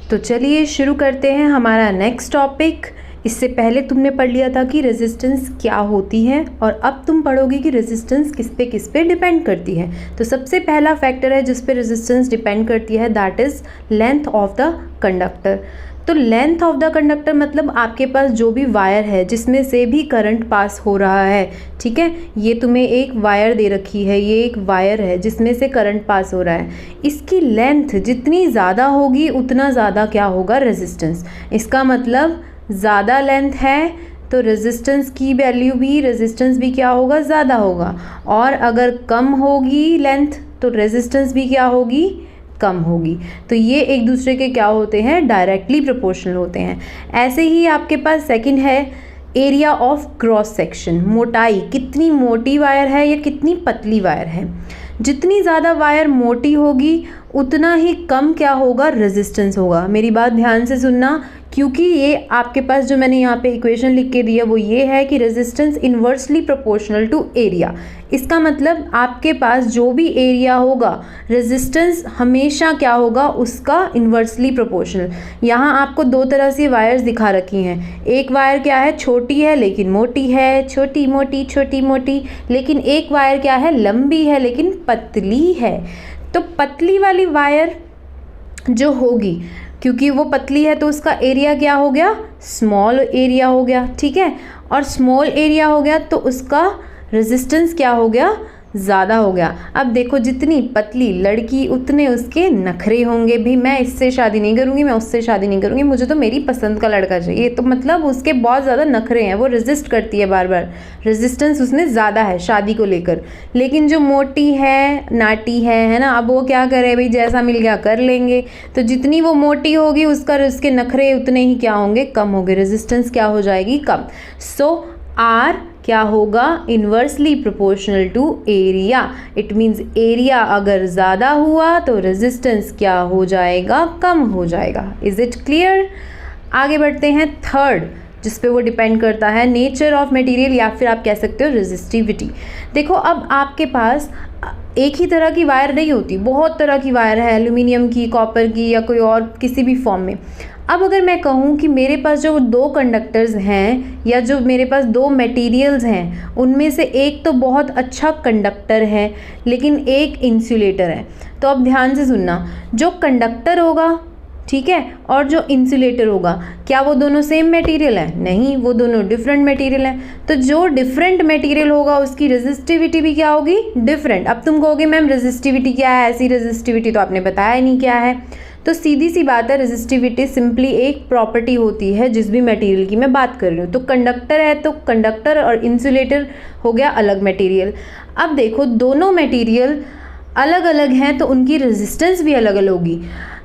तो चलिए शुरू करते हैं हमारा नेक्स्ट टॉपिक। इससे पहले तुमने पढ़ लिया था कि रेजिस्टेंस क्या होती है और अब तुम पढ़ोगे कि रेजिस्टेंस किस पे डिपेंड करती है। तो सबसे पहला फैक्टर है जिस पे रेजिस्टेंस डिपेंड करती है, that is length of the conductor. तो लेंथ ऑफ द कंडक्टर मतलब आपके पास जो भी वायर है जिसमें से भी करंट पास हो रहा है, ठीक है। ये तुम्हें एक वायर दे रखी है, ये एक वायर है जिसमें से करंट पास हो रहा है। इसकी लेंथ जितनी ज़्यादा होगी उतना ज़्यादा क्या होगा, रेजिस्टेंस। इसका मतलब ज़्यादा लेंथ है तो रेजिस्टेंस की वैल्यू भी, रेजिस्टेंस भी क्या होगा, ज़्यादा होगा। और अगर कम होगी लेंथ तो रेजिस्टेंस भी क्या होगी, कम होगी। तो ये एक दूसरे के क्या होते हैं, डायरेक्टली प्रोपोर्शनल होते हैं। ऐसे ही आपके पास सेकंड है एरिया ऑफ क्रॉस सेक्शन, मोटाई, कितनी मोटी वायर है या कितनी पतली वायर है। जितनी ज़्यादा वायर मोटी होगी उतना ही कम क्या होगा, रेजिस्टेंस होगा। मेरी बात ध्यान से सुनना, क्योंकि ये आपके पास जो मैंने यहाँ पे इक्वेशन लिख के दिया वो ये है कि resistance inversely proportional to area. इसका मतलब आपके पास जो भी एरिया होगा रेजिस्टेंस हमेशा क्या होगा, उसका इन्वर्सली प्रोपोर्शनल। यहाँ आपको दो तरह से वायर्स दिखा रखी हैं। एक वायर क्या है, छोटी है लेकिन मोटी है, छोटी मोटी छोटी मोटी। लेकिन एक वायर क्या है, लंबी है लेकिन पतली है। तो पतली वाली वायर जो होगी, क्योंकि वो पतली है तो उसका एरिया क्या हो गया, स्मॉल एरिया हो गया, ठीक है। और स्मॉल एरिया हो गया तो उसका रेजिस्टेंस क्या हो गया, ज़्यादा हो गया। अब देखो जितनी पतली लड़की उतने उसके नखरे होंगे भी। मैं इससे शादी नहीं करूँगी, मैं उससे शादी नहीं करूँगी, मुझे तो मेरी पसंद का लड़का चाहिए। तो मतलब उसके बहुत ज़्यादा नखरे हैं, वो रेजिस्ट करती है, बार बार रेजिस्टेंस उसमें ज़्यादा है शादी को लेकर। लेकिन जो मोटी है, नाटी है ना, अब वो क्या करे भाई, जैसा मिल गया कर लेंगे। तो जितनी वो मोटी होगी उसके नखरे उतने ही क्या होंगे, कम होंगे, रेजिस्टेंस क्या हो जाएगी, कम। सो आर क्या होगा, inversely proportional to area. It means area अगर ज़्यादा हुआ तो रेजिस्टेंस क्या हो जाएगा, कम हो जाएगा। Is it clear. आगे बढ़ते हैं थर्ड, जिस पे वो डिपेंड करता है, नेचर ऑफ मटेरियल, या फिर आप कह सकते हो रेजिस्टिविटी। देखो अब आपके पास एक ही तरह की वायर नहीं होती, बहुत तरह की वायर है, एल्यूमिनियम की, कॉपर की या कोई और किसी भी फॉर्म में। अब अगर मैं कहूँ कि मेरे पास जो दो कंडक्टर्स हैं या जो मेरे पास दो मटेरियल्स हैं उनमें से एक तो बहुत अच्छा कंडक्टर है लेकिन एक इंसुलेटर है, तो अब ध्यान से सुनना, जो कंडक्टर होगा, ठीक है, और जो इंसुलेटर होगा, क्या वो दोनों सेम मटेरियल है? नहीं, वो दोनों डिफरेंट मटेरियल हैं। तो जो डिफरेंट मटेरियल होगा उसकी रेजिस्टिविटी भी क्या होगी, डिफरेंट। अब तुम कहोगे मैम रेजिस्टिविटी क्या है, ऐसी रेजिस्टिविटी तो आपने बताया ही नहीं क्या है। तो सीधी सी बात है, रेजिस्टिविटी सिंपली एक प्रॉपर्टी होती है जिस भी मटेरियल की मैं बात कर रही हूँ। तो कंडक्टर है तो कंडक्टर और इंसुलेटर हो गया अलग मटेरियल। अब देखो दोनों मटेरियल अलग अलग हैं तो उनकी रेजिस्टेंस भी अलग अलग होगी।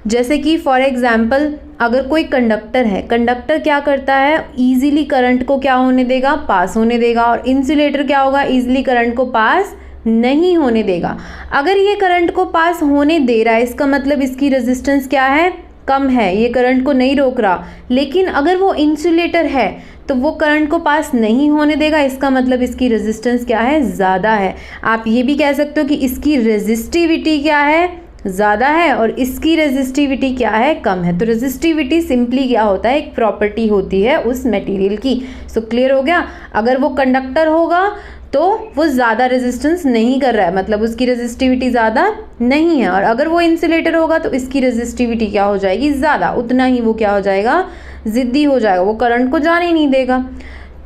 जैसे कि फॉर एग्जांपल अगर कोई कंडक्टर है, कंडक्टर क्या करता है, इजीली करंट को क्या होने देगा, पास होने देगा। और इंसुलेटर क्या होगा, इजीली करंट को पास नहीं होने देगा। अगर ये करंट को पास होने दे रहा है इसका मतलब इसकी रेजिस्टेंस क्या है, कम है, ये करंट को नहीं रोक रहा। लेकिन अगर वो इंसुलेटर है तो वो करंट को पास नहीं होने देगा, इसका मतलब इसकी रेजिस्टेंस क्या है, ज़्यादा है। आप ये भी कह सकते हो कि इसकी रेजिस्टिविटी क्या है, ज़्यादा है, और इसकी रेजिस्टिविटी क्या है, कम है। तो रेजिस्टिविटी सिंपली क्या होता है, एक प्रॉपर्टी होती है उस मटेरियल की। सो क्लियर हो गया। अगर वो कंडक्टर होगा तो वो ज़्यादा रेजिस्टेंस नहीं कर रहा है, मतलब उसकी रेजिस्टिविटी ज़्यादा नहीं है। और अगर वो इंसुलेटर होगा तो इसकी रेजिस्टिविटी क्या हो जाएगी, ज़्यादा, उतना ही वो क्या हो जाएगा, ज़िद्दी हो जाएगा, वो करंट को जाने ही नहीं देगा।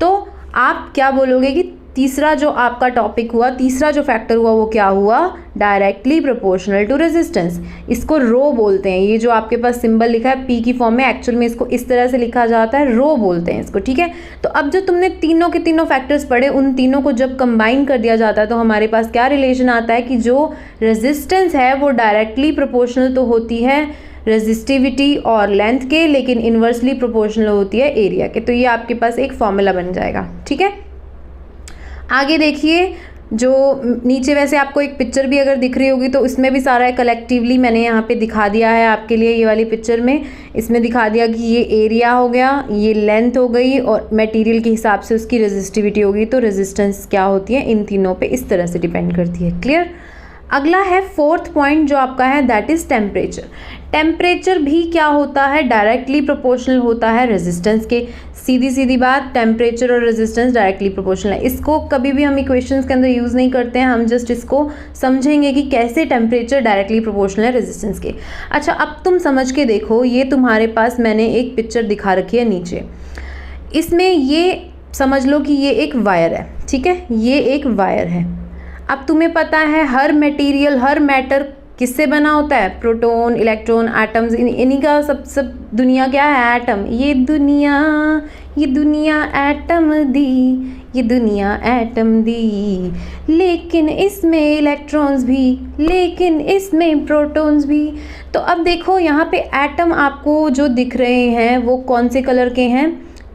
तो आप क्या बोलोगे कि तीसरा जो आपका टॉपिक हुआ, तीसरा जो फैक्टर हुआ वो क्या हुआ, डायरेक्टली प्रोपोर्शनल टू रेजिस्टेंस। इसको रो बोलते हैं। ये जो आपके पास सिंबल लिखा है पी की फॉर्म में, एक्चुअल में इसको इस तरह से लिखा जाता है, रो बोलते हैं इसको, ठीक है। तो अब जो तुमने तीनों के तीनों फैक्टर्स पढ़े, उन तीनों को जब कंबाइन कर दिया जाता है तो हमारे पास क्या रिलेशन आता है कि जो रेजिस्टेंस है वो डायरेक्टली प्रोपोर्शनल तो होती है रेजिस्टिविटी और लेंथ के, लेकिन इन्वर्सली प्रोपोर्शनल होती है एरिया के। तो ये आपके पास एक फॉर्मूला बन जाएगा, ठीक है। आगे देखिए, जो नीचे वैसे आपको एक पिक्चर भी अगर दिख रही होगी तो इसमें भी सारा कलेक्टिवली मैंने यहाँ पे दिखा दिया है आपके लिए। ये वाली पिक्चर में इसमें दिखा दिया कि ये एरिया हो गया, ये लेंथ हो गई, और मटेरियल के हिसाब से उसकी रेजिस्टिविटी होगी। तो रेजिस्टेंस क्या होती है, इन तीनों पे इस तरह से डिपेंड करती है। क्लियर। अगला है फोर्थ पॉइंट जो आपका है, दैट इज़ टेम्परेचर। टेम्परेचर भी क्या होता है, डायरेक्टली प्रोपोर्शनल होता है रेजिस्टेंस के। सीधी सीधी बात, टेम्परेचर और रेजिस्टेंस डायरेक्टली प्रोपोर्शनल है। इसको कभी भी हम इक्वेशंस के अंदर यूज़ नहीं करते हैं, हम जस्ट इसको समझेंगे कि कैसे टेम्परेचर डायरेक्टली प्रोपोर्शनल है रेजिस्टेंस के। अच्छा, अब तुम समझ के देखो, ये तुम्हारे पास मैंने एक पिक्चर दिखा रखी है नीचे। इसमें ये समझ लो कि ये एक वायर है, ठीक है, ये एक वायर है। अब तुम्हें पता है हर मटेरियल, हर मैटर किससे बना होता है, प्रोटॉन, इलेक्ट्रॉन, एटम्स, इन्हीं का सब दुनिया क्या है, एटम। ये दुनिया एटम दी, ये दुनिया एटम दी, लेकिन इसमें इलेक्ट्रॉन्स भी, लेकिन इसमें प्रोटॉन्स भी। तो अब देखो यहाँ पे एटम आपको जो दिख रहे हैं वो कौन से कलर के हैं,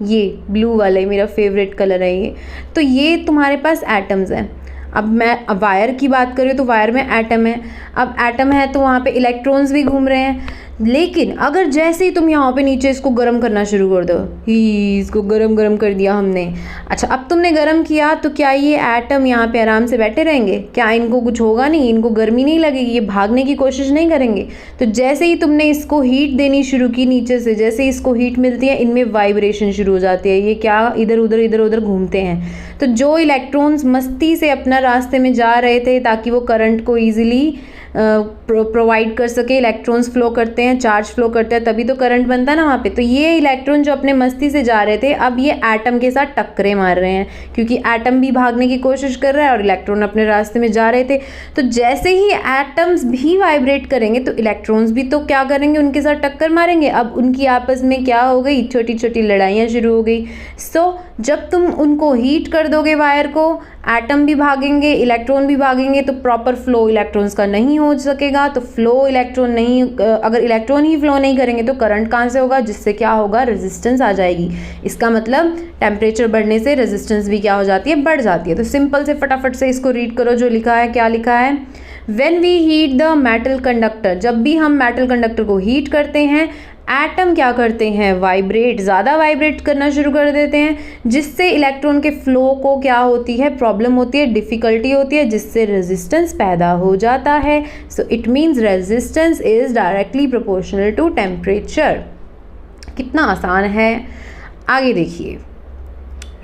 ये ब्लू वाले, मेरा फेवरेट कलर है ये। तो ये तुम्हारे पास एटम्स हैं। अब मैं वायर की बात करूँ तो वायर में एटम है। अब एटम है तो वहाँ पे इलेक्ट्रॉन्स भी घूम रहे हैं। लेकिन अगर जैसे ही तुम यहाँ पे नीचे इसको गर्म करना शुरू कर दो, इसको गरम कर दिया हमने। अच्छा, अब तुमने गर्म किया तो क्या ये एटम यहाँ पे आराम से बैठे रहेंगे? क्या इनको कुछ होगा नहीं? इनको गर्मी नहीं लगेगी? ये भागने की कोशिश नहीं करेंगे? तो जैसे ही तुमने इसको हीट देनी शुरू की नीचे से, जैसे ही इसको हीट मिलती है, इनमें वाइब्रेशन शुरू हो जाती है। ये क्या इधर उधर घूमते हैं। तो जो इलेक्ट्रॉन्स मस्ती से अपना रास्ते में जा रहे थे ताकि वो करंट को ईजिली प्रोवाइड कर सके, इलेक्ट्रॉन्स फ्लो करते हैं, चार्ज फ्लो करते हैं, तभी तो करंट बनता है ना वहाँ पे। तो ये इलेक्ट्रॉन जो अपने मस्ती से जा रहे थे, अब ये एटम के साथ टक्करें मार रहे हैं, क्योंकि एटम भी भागने की कोशिश कर रहा है और इलेक्ट्रॉन अपने रास्ते में जा रहे थे। तो जैसे ही एटम्स भी वाइब्रेट करेंगे तो इलेक्ट्रॉन्स भी तो क्या करेंगे, उनके साथ टक्कर मारेंगे। अब उनकी आपस में क्या हो गई, छोटी छोटी लड़ाइयाँ शुरू हो गई। सो जब तुम उनको हीट कर दोगे वायर को, एटम भी भागेंगे, इलेक्ट्रॉन भी भागेंगे, तो प्रॉपर फ्लो इलेक्ट्रॉन्स का नहीं हो सकेगा। तो फ्लो इलेक्ट्रॉन नहीं, अगर इलेक्ट्रॉन ही फ्लो नहीं करेंगे तो करंट कहाँ से होगा, जिससे क्या होगा, रेजिस्टेंस आ जाएगी। इसका मतलब टेम्परेचर बढ़ने से रेजिस्टेंस भी क्या हो जाती है, बढ़ जाती है। तो सिंपल से फटाफट से इसको रीड करो जो लिखा है। क्या लिखा है, when we heat the metal conductor, जब भी हम मेटल कंडक्टर को हीट करते हैं, एटम क्या करते हैं, वाइब्रेट, ज़्यादा वाइब्रेट करना शुरू कर देते हैं, जिससे इलेक्ट्रॉन के फ्लो को क्या होती है, प्रॉब्लम होती है, डिफ़िकल्टी होती है, जिससे रेजिस्टेंस पैदा हो जाता है। So it means resistance is directly proportional to temperature. कितना आसान है। आगे देखिए,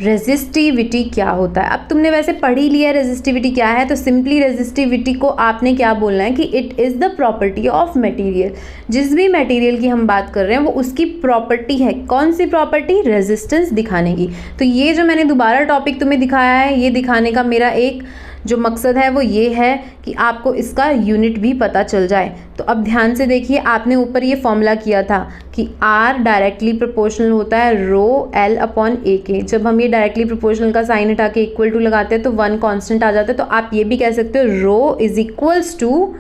रेजिस्टिविटी क्या होता है। अब तुमने वैसे पढ़ ही लिया रेजिस्टिविटी क्या है, तो सिंपली रेजिस्टिविटी को आपने क्या बोलना है कि it is the property of material. जिस भी मटेरियल की हम बात कर रहे हैं वो उसकी प्रॉपर्टी है। कौन सी प्रॉपर्टी, रेजिस्टेंस दिखाने की। तो ये जो मैंने दोबारा टॉपिक तुम्हें दिखाया है, ये दिखाने का मेरा एक जो मकसद है वो ये है कि आपको इसका यूनिट भी पता चल जाए। तो अब ध्यान से देखिए, आपने ऊपर ये फॉर्मूला किया था कि R डायरेक्टली प्रोपोर्शनल होता है रो L अपॉन A के। जब हम ये डायरेक्टली प्रोपोर्शनल का साइन हटा के इक्वल टू लगाते हैं तो 1 कांस्टेंट आ जाता है। तो आप ये भी कह सकते हो rho is equals to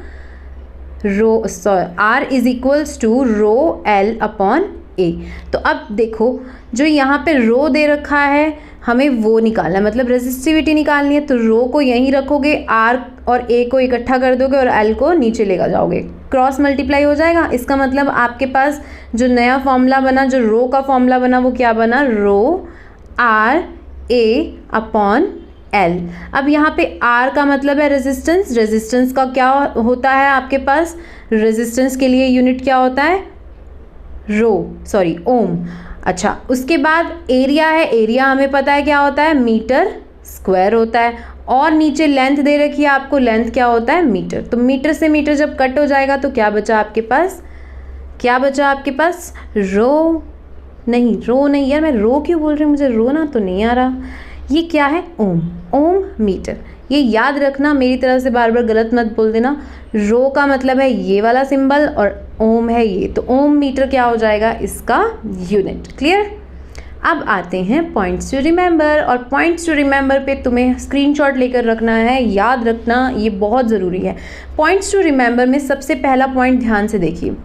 R is equals to rho L upon A। तो अब देखो, जो यहाँ पे रो दे रखा है हमें वो निकालना है, मतलब रेजिस्टिविटी निकालनी है। तो रो को यहीं रखोगे, R और A को इकट्ठा कर दोगे और L को नीचे लेकर जाओगे, क्रॉस मल्टीप्लाई हो जाएगा। इसका मतलब आपके पास जो नया फॉर्मूला बना, जो रो का फॉर्मूला बना, वो क्या बना, रो R A अपॉन L। अब यहाँ पे R का मतलब है रेजिस्टेंस। रेजिस्टेंस का क्या होता है आपके पास, रेजिस्टेंस के लिए यूनिट क्या होता है, ओम। अच्छा, उसके बाद एरिया है, एरिया हमें पता है क्या होता है, मीटर स्क्वायर होता है। और नीचे लेंथ दे रखी है आपको, लेंथ क्या होता है, मीटर। तो मीटर से मीटर जब कट हो जाएगा तो क्या बचा आपके पास, रो नहीं यार, मैं रो क्यों बोल रही हूँ, मुझे रो ना तो नहीं आ रहा। ये क्या है, ओम मीटर। ये याद रखना, मेरी तरह से बार बार गलत मत बोल देना। रो का मतलब है ये वाला सिंबल और ओम है ये, तो ओम मीटर क्या हो जाएगा, इसका यूनिट। क्लियर। अब आते हैं पॉइंट्स टू रिमेंबर, और पॉइंट्स टू रिमेंबर पे तुम्हें स्क्रीनशॉट लेकर रखना है, याद रखना, ये बहुत ज़रूरी है। पॉइंट्स टू रिमेंबर में सबसे पहला पॉइंट ध्यान से देखिए,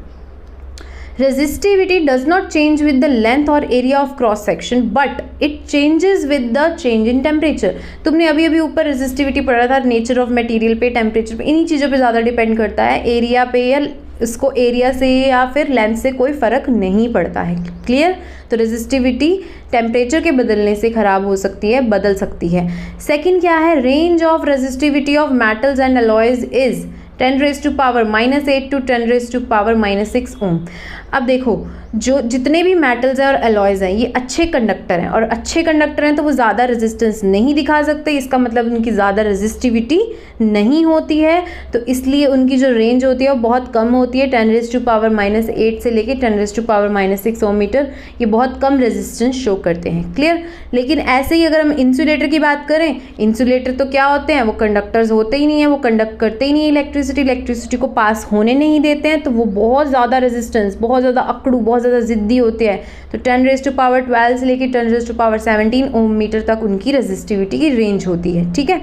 resistivity does not change with the length or area of cross section but it changes with the change in temperature। तुमने अभी अभी ऊपर resistivity पढ़ा था, नेचर ऑफ मटेरियल पे, टेम्परेचर पे, इन्हीं चीज़ों पे ज़्यादा डिपेंड करता है, एरिया पे या इसको एरिया से या फिर लेंथ से कोई फ़र्क नहीं पड़ता है। क्लियर? तो रेजिस्टिविटी टेम्परेचर के बदलने से ख़राब हो सकती है, बदल सकती है। सेकंड क्या है? Range of resistivity of metals and alloys is 10⁻⁻8 to 10⁻⁻6 ओम। अब देखो, जो जितने भी मेटल्स हैं और अलॉयज़ हैं ये अच्छे कंडक्टर हैं, और अच्छे कंडक्टर हैं तो वो ज़्यादा रेजिस्टेंस नहीं दिखा सकते, इसका मतलब उनकी ज़्यादा रेजिस्टिविटी नहीं होती है, तो इसलिए उनकी जो रेंज होती है वो बहुत कम होती है। 10⁻⁸ से लेके 10⁻⁻6 ओम मीटर, ये बहुत कम रेजिस्टेंस शो करते हैं। क्लियर? लेकिन ऐसे ही अगर हम इंसुलेटर की बात करें, इंसुलेटर तो क्या होते हैं? वो कंडक्टर्स होते ही नहीं है, वो कंडक्ट करते ही नहीं है इलेक्ट्रिसिटी को पास होने नहीं देते हैं, तो वो बहुत ज़्यादा रेजिस्टेंस, बहुत ज़्यादा अकड़ू, बहुत ज़्यादा ज़िद्दी होते हैं। तो 10⁻12 से लेकर 10⁻17 ओम मीटर तक उनकी रेजिस्टिविटी की रेंज होती है। ठीक है,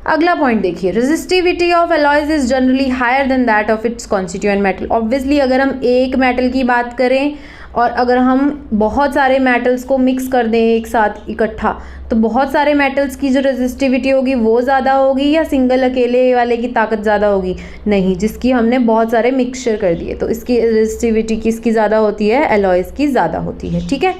अगला पॉइंट देखिए, resistivity of alloys is generally higher than that of its constituent metal. Obviously अगर हम एक मेटल की बात करें और अगर हम बहुत सारे मेटल्स को मिक्स कर दें एक साथ इकट्ठा, तो बहुत सारे मेटल्स की जो रेजिस्टिविटी होगी वो ज़्यादा होगी, या सिंगल अकेले वाले की ताकत ज़्यादा होगी? नहीं, जिसकी हमने बहुत सारे मिक्सचर कर दिए तो इसकी रेजिस्टिविटी किसकी ज़्यादा होती है? अलॉयज़ की ज़्यादा होती है। ठीक है,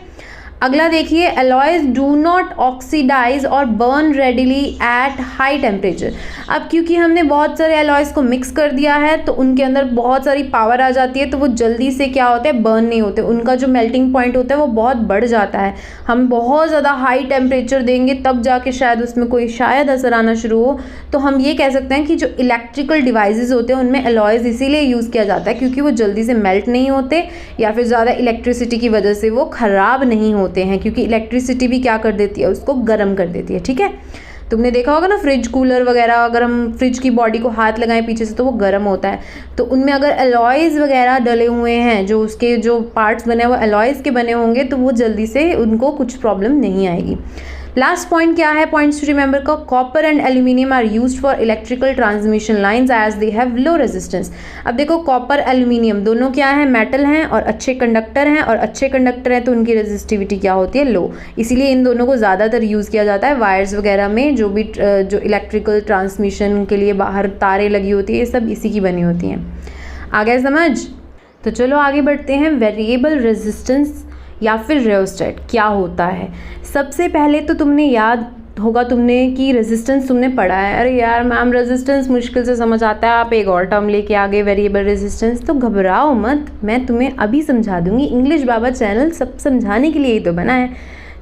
अगला देखिए, अलॉयज डू नॉट ऑक्सीडाइज और burn readily at high temperature. अब क्योंकि हमने बहुत सारे अलॉयज़ को मिक्स कर दिया है तो उनके अंदर बहुत सारी पावर आ जाती है, तो वो जल्दी से क्या होता है? बर्न नहीं होते, उनका जो मेल्टिंग पॉइंट होता है वो बहुत बढ़ जाता है। हम बहुत ज़्यादा हाई टेम्परेचर देंगे तब जाके शायद उसमें कोई शायद असर आना शुरू हो। तो हम ये कह सकते हैं कि जो इलेक्ट्रिकल डिवाइसेस होते हैं उनमें अलॉयज़ इसीलिए यूज़ किया जाता है क्योंकि वो जल्दी से मेल्ट नहीं होते, या फिर ज़्यादा इलेक्ट्रिसिटी की वजह से वो ख़राब नहीं होते हैं, क्योंकि इलेक्ट्रिसिटी भी क्या कर देती है? उसको गर्म कर देती है। ठीक है, तुमने देखा होगा ना फ्रिज, कूलर वगैरह, अगर हम फ्रिज की बॉडी को हाथ लगाएं पीछे से तो वो गर्म होता है। तो उनमें अगर अलॉयज़ वगैरह डले हुए हैं, जो उसके जो पार्ट्स बने हुए अलॉयज़ के बने होंगे, तो वो जल्दी से उनको कुछ प्रॉब्लम नहीं आएगी। लास्ट पॉइंट क्या है? पॉइंट्स टू रिमेंबर का, copper and aluminium are used for electrical transmission lines as they have low resistance. अब देखो, कॉपर एल्यूमिनियम दोनों क्या है? मेटल हैं और अच्छे कंडक्टर हैं, और अच्छे कंडक्टर हैं तो उनकी रेजिस्टिविटी क्या होती है? लो। इसीलिए इन दोनों को ज़्यादातर यूज़ किया जाता है वायर्स वगैरह में, जो भी जो इलेक्ट्रिकल ट्रांसमिशन के लिए बाहर तारें लगी होती है, ये सब इसी की बनी होती हैं। आ गया समझ? तो चलो आगे बढ़ते हैं। वेरिएबल रेजिस्टेंस या फिर रियोस्टेट क्या होता है? सबसे पहले तो तुमने याद होगा तुमने कि रेजिस्टेंस तुमने पढ़ा है। अरे यार मैम रेजिस्टेंस मुश्किल से समझ आता है, आप एक और टर्म लेके आ गए वेरिएबल रेजिस्टेंस। तो घबराओ मत, मैं तुम्हें अभी समझा दूंगी। इंग्लिश बाबा चैनल सब समझाने के लिए ही तो बना है।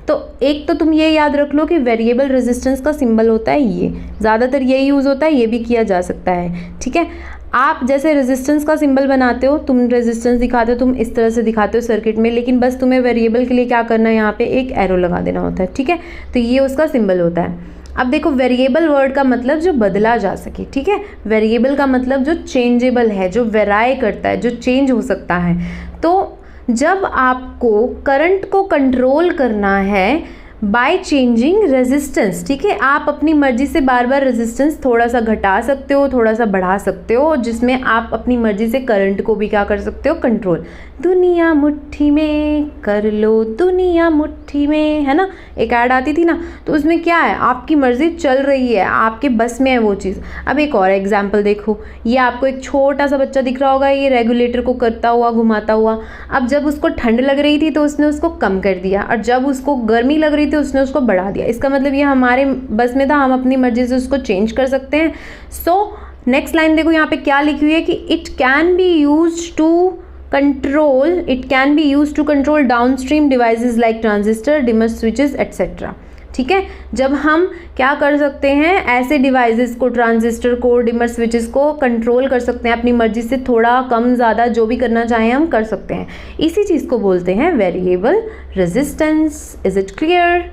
तो एक तो तुम ये याद रख लो कि वेरिएबल रेजिस्टेंस का सिंबल होता है ये, ज़्यादातर यही यूज़ होता है, ये भी किया जा सकता है। ठीक है, आप जैसे रेजिस्टेंस का सिंबल बनाते हो, तुम रेजिस्टेंस दिखाते हो, तुम इस तरह से दिखाते हो सर्किट में, लेकिन बस तुम्हें वेरिएबल के लिए क्या करना है? यहाँ पे एक एरो लगा देना होता है। ठीक है, तो ये उसका सिंबल होता है। अब देखो, वेरिएबल वर्ड का मतलब जो बदला जा सके। ठीक है, वेरिएबल का मतलब जो चेंजेबल है, जो वेराई करता है, जो चेंज हो सकता है। तो जब आपको करंट को कंट्रोल करना है बाय चेंजिंग रेजिस्टेंस, ठीक है, आप अपनी मर्जी से बार बार रेजिस्टेंस थोड़ा सा घटा सकते हो, थोड़ा सा बढ़ा सकते हो, जिसमें आप अपनी मर्जी से करंट को भी क्या कर सकते हो? कंट्रोल। दुनिया मुट्ठी में कर लो, दुनिया मुट्ठी में, है ना, एक ऐड आती थी ना, तो उसमें क्या है? आपकी मर्जी चल रही है, आपके बस में है वो चीज़। अब एक और एग्जाम्पल देखो, ये आपको एक छोटा सा बच्चा दिख रहा होगा, ये रेगुलेटर को करता हुआ, घुमाता हुआ। अब जब उसको ठंड लग रही थी तो उसने उसको कम कर दिया, और जब उसको गर्मी लग रही थी उसने उसको बढ़ा दिया। इसका मतलब ये हमारे बस में था, हम अपनी मर्जी से उसको चेंज कर सकते हैं। सो नेक्स्ट लाइन देखो, यहाँ पे क्या लिखी हुई है कि it can be used to control downstream devices like transistor, dimmer switches etcetera. ठीक है, जब हम क्या कर सकते हैं? ऐसे डिवाइसेस को, ट्रांजिस्टर को, डिमर स्विचेस को कंट्रोल कर सकते हैं अपनी मर्जी से, थोड़ा कम ज़्यादा जो भी करना चाहें हम कर सकते हैं। इसी चीज़ को बोलते हैं variable resistance. Is it clear?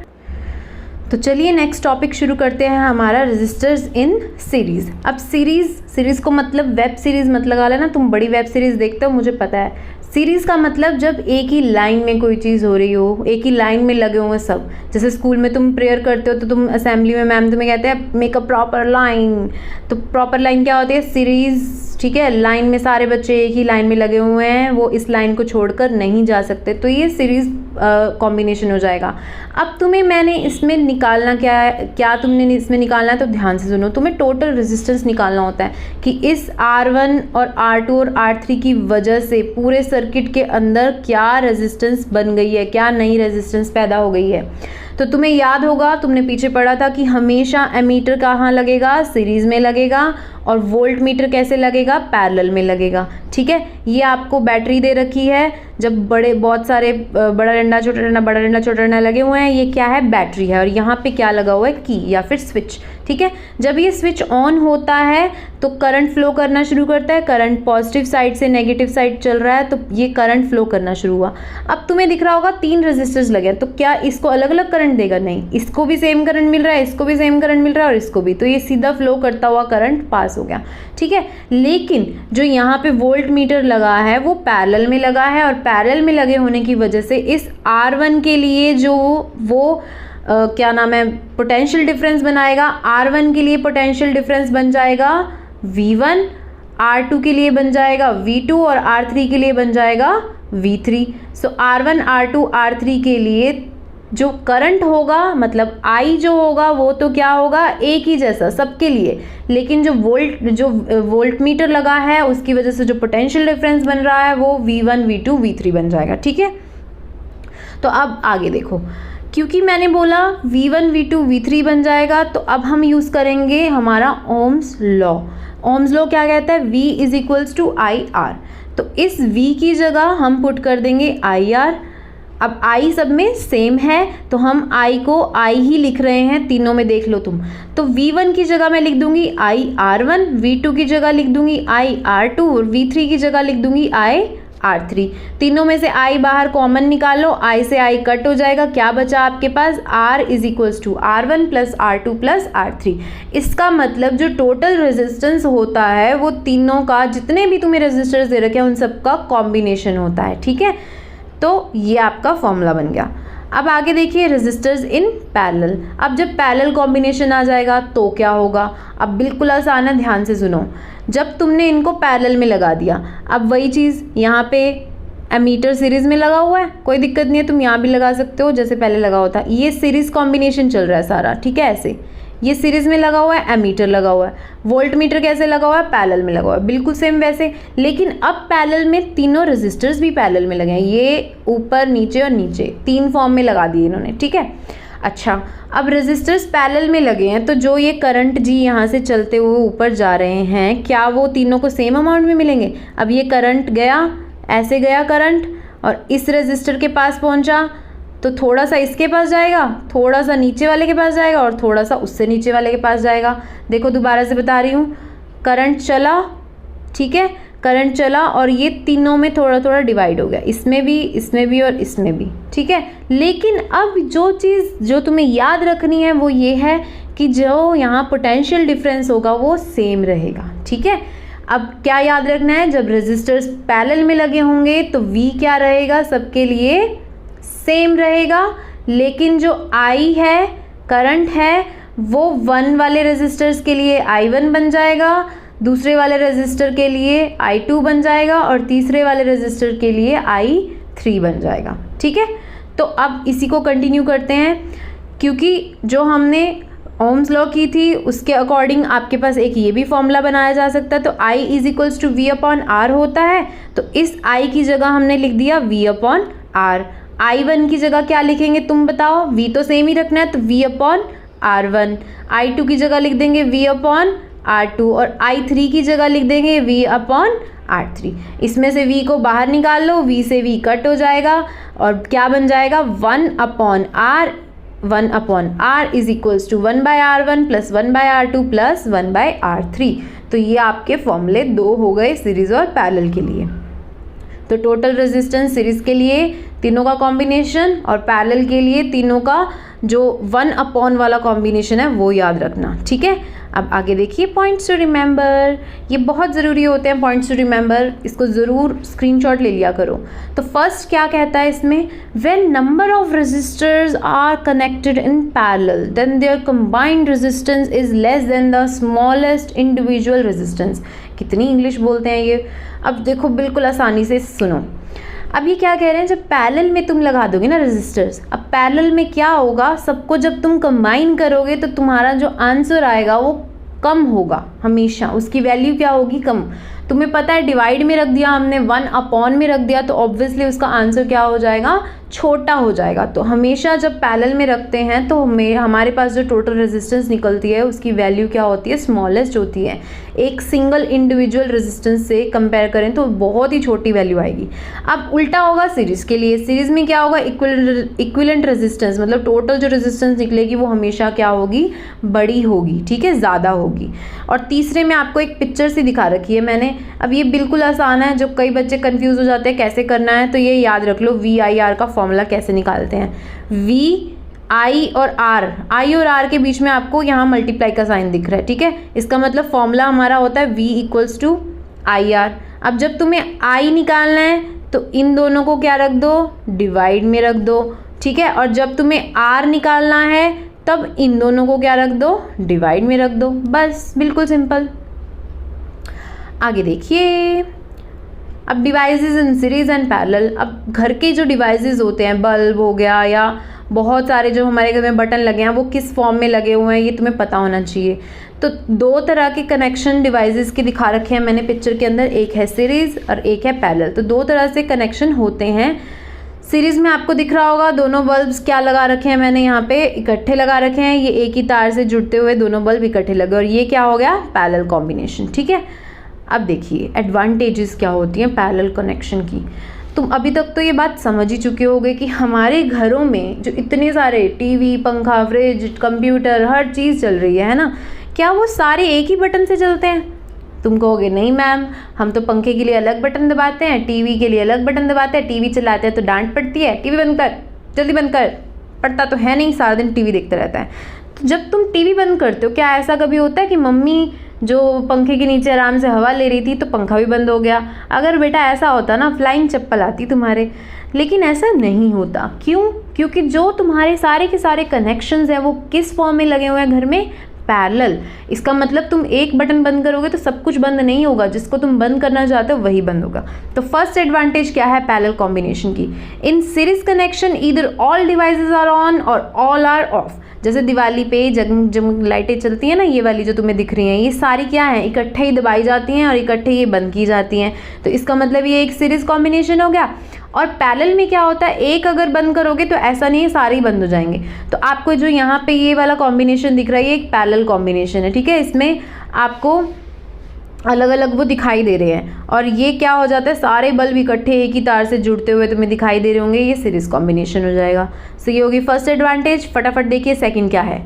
तो चलिए नेक्स्ट टॉपिक शुरू करते हैं हमारा, रेजिस्टर्स इन सीरीज़। अब सीरीज़ को मतलब वेब सीरीज़ मत लगा लेना, तुम बड़ी वेब सीरीज़ देखते हो मुझे पता है। सीरीज़ का मतलब जब एक ही लाइन में कोई चीज़ हो रही हो, एक ही लाइन में लगे हुए सब। जैसे स्कूल में तुम प्रेयर करते हो तो तुम असेंबली में मैम तुम्हें कहते हैं मेक अ प्रॉपर लाइन। तो प्रॉपर लाइन क्या होती है? सीरीज़। ठीक है, लाइन में सारे बच्चे एक ही लाइन में लगे हुए हैं, वो इस लाइन को छोड़कर नहीं जा सकते, तो ये सीरीज़ कॉम्बिनेशन हो जाएगा। अब तुम्हें मैंने इसमें निकालना क्या है, क्या तुमने इसमें निकालना है, तो ध्यान से सुनो। तुम्हें टोटल रेजिस्टेंस निकालना होता है कि इस R1 और R2 और R3 की वजह से पूरे सर्किट के अंदर क्या रेजिस्टेंस बन गई है, क्या नई रेजिस्टेंस पैदा हो गई है। तो तुम्हें याद होगा, तुमने पीछे पढ़ा था कि हमेशा एमीटर कहाँ लगेगा, सीरीज़ में लगेगा, और वोल्ट मीटर कैसे लगेगा, पैरेलल में लगेगा। ठीक है, ये आपको बैटरी दे रखी है, जब बहुत सारे बड़ा डंडा छोटा डंडा बड़ा डंडा छोटा डंडा लगे हुए हैं, ये क्या है, बैटरी है। और यहाँ पे क्या लगा हुआ है, की या फिर स्विच। ठीक है, जब ये स्विच ऑन होता है तो करंट फ्लो करना शुरू करता है। करंट पॉजिटिव साइड से नेगेटिव साइड चल रहा है, तो ये करंट फ्लो करना शुरू हुआ। अब तुम्हें दिख रहा होगा 3 रेजिस्टर्स लगे हैं, तो क्या इसको अलग अलग करंट देगा, नहीं, इसको भी सेम करंट मिल रहा है, इसको भी सेम करंट मिल रहा है और इसको भी, तो ये सीधा फ्लो करता हुआ करंट पास हो गया। ठीक है, लेकिन जो यहाँ पे वोल्ट मीटर लगा है वो पैरेलल में लगा है, और पैरेलल में लगे होने की वजह से इस R1 के लिए जो वो क्या नाम है, पोटेंशियल डिफरेंस बनाएगा। R1 के लिए पोटेंशियल डिफरेंस बन जाएगा V1, R2 के लिए बन जाएगा V2 और R3 के लिए बन जाएगा V3। सो R1, R2, R3 के लिए जो करंट होगा, मतलब I जो होगा वो तो क्या होगा, एक ही जैसा सबके लिए, लेकिन जो वोल्ट मीटर लगा है उसकी वजह से जो पोटेंशियल डिफरेंस बन रहा है वो V1, V2, V3 बन जाएगा। ठीक है, तो अब आगे देखो, क्योंकि मैंने बोला V1, V2, V3 बन जाएगा, तो अब हम यूज़ करेंगे हमारा ओम्स लॉ। ओम्स लॉ क्या कहता है, V is equals to IR। तो इस V की जगह हम पुट कर देंगे IR। अब I सब में सेम है, तो हम I को I ही लिख रहे हैं, तीनों में देख लो तुम। तो V1 की जगह मैं लिख दूंगी IR1, V2 की जगह लिख दूंगी IR2 और V3 की जगह लिख दूंगी IR3। तीनों में से I बाहर कॉमन निकालो, I से I कट हो जाएगा, क्या बचा आपके पास, R is equals to R1 plus R2 plus R3। इसका मतलब जो टोटल रेजिस्टेंस होता है वो तीनों का, जितने भी तुम्हें रेजिस्टर्स दे रखे हैं उन सब का कॉम्बिनेशन होता है। ठीक है, तो ये आपका फॉर्मूला बन गया। अब आगे देखिए, रेजिस्टर्स इन पैरेलल। अब जब पैरेलल कॉम्बिनेशन आ जाएगा तो क्या होगा, अब बिल्कुल आसान है, ध्यान से सुनो। जब तुमने इनको पैरेलल में लगा दिया, अब वही चीज़ यहाँ पे एमीटर सीरीज़ में लगा हुआ है, कोई दिक्कत नहीं है, तुम यहाँ भी लगा सकते हो जैसे पहले लगा होता। ये सीरीज़ कॉम्बिनेशन चल रहा है सारा, ठीक है, ऐसे ये सीरीज़ में लगा हुआ है, एमीटर लगा हुआ है। वोल्ट मीटर कैसे लगा हुआ है, पैरेलल में लगा हुआ है, बिल्कुल सेम वैसे। लेकिन अब पैरेलल में तीनों रेजिस्टर्स भी पैरेलल में लगे हैं, ये ऊपर नीचे और नीचे 3 फॉर्म में लगा दिए इन्होंने। ठीक है, अच्छा, अब रेजिस्टर्स पैरेलल में लगे हैं, तो जो ये करंट जी यहाँ से चलते हुए ऊपर जा रहे हैं, क्या वो तीनों को सेम अमाउंट में मिलेंगे। अब ये करंट गया, ऐसे गया करंट, और इस रेजिस्टर के पास पहुँचा, तो थोड़ा सा इसके पास जाएगा, थोड़ा सा नीचे वाले के पास जाएगा और थोड़ा सा उससे नीचे वाले के पास जाएगा। देखो दोबारा से बता रही हूँ, करंट चला, ठीक है, करंट चला और ये तीनों में थोड़ा थोड़ा डिवाइड हो गया, इसमें भी और इसमें भी। ठीक है, लेकिन अब जो चीज़ जो तुम्हें याद रखनी है वो ये है कि जो यहाँ पोटेंशियल डिफरेंस होगा वो सेम रहेगा। ठीक है, अब क्या याद रखना है, जब रेजिस्टर्स पैरेलल में लगे होंगे तो V क्या रहेगा, सबके लिए सेम रहेगा, लेकिन जो I है, करंट है, वो 1 वाले रेजिस्टर्स के लिए I1 बन जाएगा, दूसरे वाले रेजिस्टर के लिए I2 बन जाएगा और तीसरे वाले रेजिस्टर के लिए I3 बन जाएगा। ठीक है, तो अब इसी को कंटिन्यू करते हैं, क्योंकि जो हमने ओम्स लॉ की थी उसके अकॉर्डिंग आपके पास एक ये भी फॉर्मूला बनाया जा सकता है। तो I is equals to V upon R होता है, तो इस I की जगह हमने लिख दिया V अपॉन R। I1 की जगह क्या लिखेंगे तुम बताओ, V तो सेम ही रखना है, तो V अपॉन R1। I2 की जगह लिख देंगे V अपॉन R2 और I3 की जगह लिख देंगे V अपॉन R3। इसमें से V को बाहर निकाल लो, V से V कट हो जाएगा और क्या बन जाएगा, 1 upon R। 1 upon R is equals to 1 by R1 plus 1 by R2 plus 1 by R3। तो ये आपके फॉर्मूले 2 हो गए सीरीज और पैरेलल के लिए। तो टोटल रेजिस्टेंस सीरीज के लिए तीनों का कॉम्बिनेशन और पैरेलल के लिए तीनों का जो 1 अपॉन वाला कॉम्बिनेशन है वो याद रखना। ठीक है, अब आगे देखिए पॉइंट्स टू रिमेंबर। ये बहुत ज़रूरी होते हैं पॉइंट्स टू रिमेंबर, इसको ज़रूर स्क्रीनशॉट ले लिया करो। तो फर्स्ट क्या कहता है इसमें, when number of resistors are connected in parallel then their combined resistance is less than the smallest individual resistance. कितनी इंग्लिश बोलते हैं ये। अब देखो बिल्कुल आसानी से सुनो। अब ये क्या कह रहे हैं, जब पैरेलल में तुम लगा दोगे ना रेजिस्टर्स, अब पैरेलल में क्या होगा, सबको जब तुम कंबाइन करोगे तो तुम्हारा जो आंसर आएगा वो कम होगा, हमेशा उसकी वैल्यू क्या होगी, कम। तुम्हें पता है डिवाइड में रख दिया हमने, 1 में रख दिया तो ऑब्वियसली उसका आंसर क्या हो जाएगा, छोटा हो जाएगा। तो हमेशा जब पैरेलल में रखते हैं तो हमारे पास जो टोटल रेजिस्टेंस निकलती है उसकी वैल्यू क्या होती है, स्मॉलेस्ट होती है। एक सिंगल इंडिविजुअल रेजिस्टेंस से कंपेयर करें तो बहुत ही छोटी वैल्यू आएगी। अब उल्टा होगा सीरीज़ के लिए, सीरीज़ में क्या होगा, इक्विवेलेंट रेजिस्टेंस, मतलब टोटल जो रेजिस्टेंस निकलेगी वो हमेशा क्या होगी, बड़ी होगी, ठीक है, ज़्यादा होगी। और तीसरे में आपको एक पिक्चर सी दिखा रखी है मैंने। अब ये बिल्कुल आसान है, जो कई बच्चे कंफ्यूज हो जाते हैं कैसे करना है, तो ये याद रख लो VIR का फॉर्मूला कैसे निकालते हैं। VI और R के बीच में आपको यहाँ मल्टीप्लाई का साइन दिख रहा है, ठीक है। इसका मतलब फॉर्मूला हमारा होता है V = IR। अब जब तुम्हें I निकालना है तो इन दोनों को क्या रख दो, डिवाइड में रख दो, ठीक है। और जब तुम्हें R निकालना है तब इन दोनों को क्या रख दो, डिवाइड में रख दो, बस बिल्कुल सिंपल। आगे देखिए, अब devices in series and parallel. अब घर के जो डिवाइसेस होते हैं, बल्ब हो गया या बहुत सारे जो हमारे घर में बटन लगे हैं, वो किस फॉर्म में लगे हुए हैं ये तुम्हें पता होना चाहिए। तो 2 तरह के कनेक्शन डिवाइसेस के दिखा रखे हैं मैंने पिक्चर के अंदर, एक है सीरीज और एक है पैरेलल। तो 2 तरह से कनेक्शन होते हैं। सीरीज़ में आपको दिख रहा होगा दोनों बल्ब्स क्या लगा रखे हैं मैंने यहाँ पे, इकट्ठे लगा रखे हैं, ये एक ही तार से जुड़ते हुए दोनों बल्ब इकट्ठे लगे, और ये क्या हो गया, पैरेलल कॉम्बिनेशन, ठीक है। अब देखिए एडवांटेजेस क्या होती हैं पैरेलल कनेक्शन की। तुम अभी तक तो ये बात समझ ही चुके होगे कि हमारे घरों में जो इतने सारे टीवी, पंखा, फ्रिज, कंप्यूटर, हर चीज़ चल रही है ना, क्या वो सारे एक ही बटन से चलते हैं? तुम कहोगे नहीं मैम, हम तो पंखे के लिए अलग बटन दबाते हैं, टीवी के लिए अलग बटन दबाते हैं, टीवी चलाते हैं तो डांट पड़ती है, टीवी बंद कर, जल्दी बंद कर। पड़ता तो है नहीं, सारा दिन टीवी देखता रहता है। तो जब तुम टीवी बंद करते हो, क्या ऐसा कभी होता है कि मम्मी जो पंखे के नीचे आराम से हवा ले रही थी तो पंखा भी बंद हो गया? अगर बेटा ऐसा होता ना, फ्लाइंग चप्पल आती तुम्हारे। लेकिन ऐसा नहीं होता, क्यों? क्योंकि जो तुम्हारे सारे के सारे कनेक्शंस हैं वो किस फॉर्म में लगे हुए हैं घर में, पैरेलल। इसका मतलब तुम एक बटन बंद करोगे तो सब कुछ बंद नहीं होगा, जिसको तुम बंद करना चाहते हो वही बंद होगा। तो फर्स्ट एडवांटेज क्या है पैरेलल कॉम्बिनेशन की, in series connection either all devices are on और ऑल आर ऑफ। जैसे दिवाली पे जगमग जगमग लाइटें चलती हैं ना, ये वाली जो तुम्हें दिख रही हैं, ये सारी क्या है, इकट्ठे ही दबाई जाती हैं और इकट्ठे ही बंद की जाती हैं। तो इसका मतलब ये एक सीरीज कॉम्बिनेशन हो गया। और पैरेलल में क्या होता है, एक अगर बंद करोगे तो ऐसा नहीं है सारे ही बंद हो जाएंगे। तो आपको जो यहाँ पे ये वाला कॉम्बिनेशन दिख रहा है, ये एक पैरेलल कॉम्बिनेशन है, ठीक है। इसमें आपको अलग अलग वो दिखाई दे रहे हैं, और ये क्या हो जाता है, सारे बल्ब इकट्ठे एक ही तार से जुड़ते हुए तुम्हें दिखाई दे रहे होंगे, ये सीरीज कॉम्बिनेशन हो जाएगा। सो ये होगी फर्स्ट एडवांटेज। फटाफट देखिए सेकंड क्या है।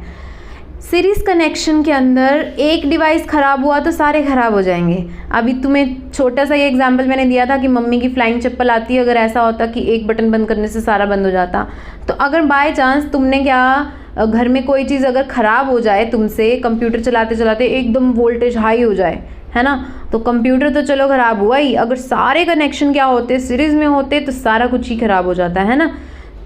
सीरीज़ कनेक्शन के अंदर एक डिवाइस ख़राब हुआ तो सारे ख़राब हो जाएंगे। अभी तुम्हें छोटा सा ये एग्जांपल मैंने दिया था कि मम्मी की फ्लाइंग चप्पल आती है, अगर ऐसा होता कि एक बटन बंद करने से सारा बंद हो जाता, तो अगर बाय चांस तुमने क्या घर में कोई चीज़ अगर ख़राब हो जाए तुमसे, कंप्यूटर चलाते चलाते एकदम वोल्टेज हाई हो जाए, है ना, तो कंप्यूटर तो चलो ख़राब हुआ ही, अगर सारे कनेक्शन क्या होते सीरीज़ में होते तो सारा कुछ ही ख़राब हो जाता है ना।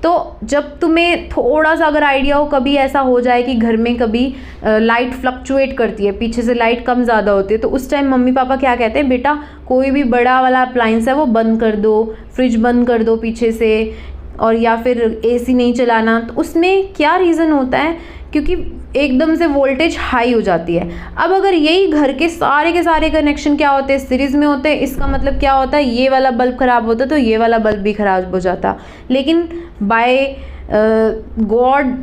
तो जब तुम्हें थोड़ा सा अगर आइडिया हो, कभी ऐसा हो जाए कि घर में कभी लाइट फ्लक्चुएट करती है, पीछे से लाइट कम ज़्यादा होती है, तो उस टाइम मम्मी पापा क्या कहते हैं, बेटा कोई भी बड़ा वाला अप्लाइंस है वो बंद कर दो, फ्रिज बंद कर दो पीछे से, और या फिर एसी नहीं चलाना। तो उसमें क्या रीज़न होता है, क्योंकि एकदम से वोल्टेज हाई हो जाती है। अब अगर यही घर के सारे कनेक्शन क्या होते हैं, सीरीज़ में होते हैं, इसका मतलब क्या होता है, ये वाला बल्ब ख़राब होता तो ये वाला बल्ब भी ख़राब हो जाता। लेकिन बाय गॉड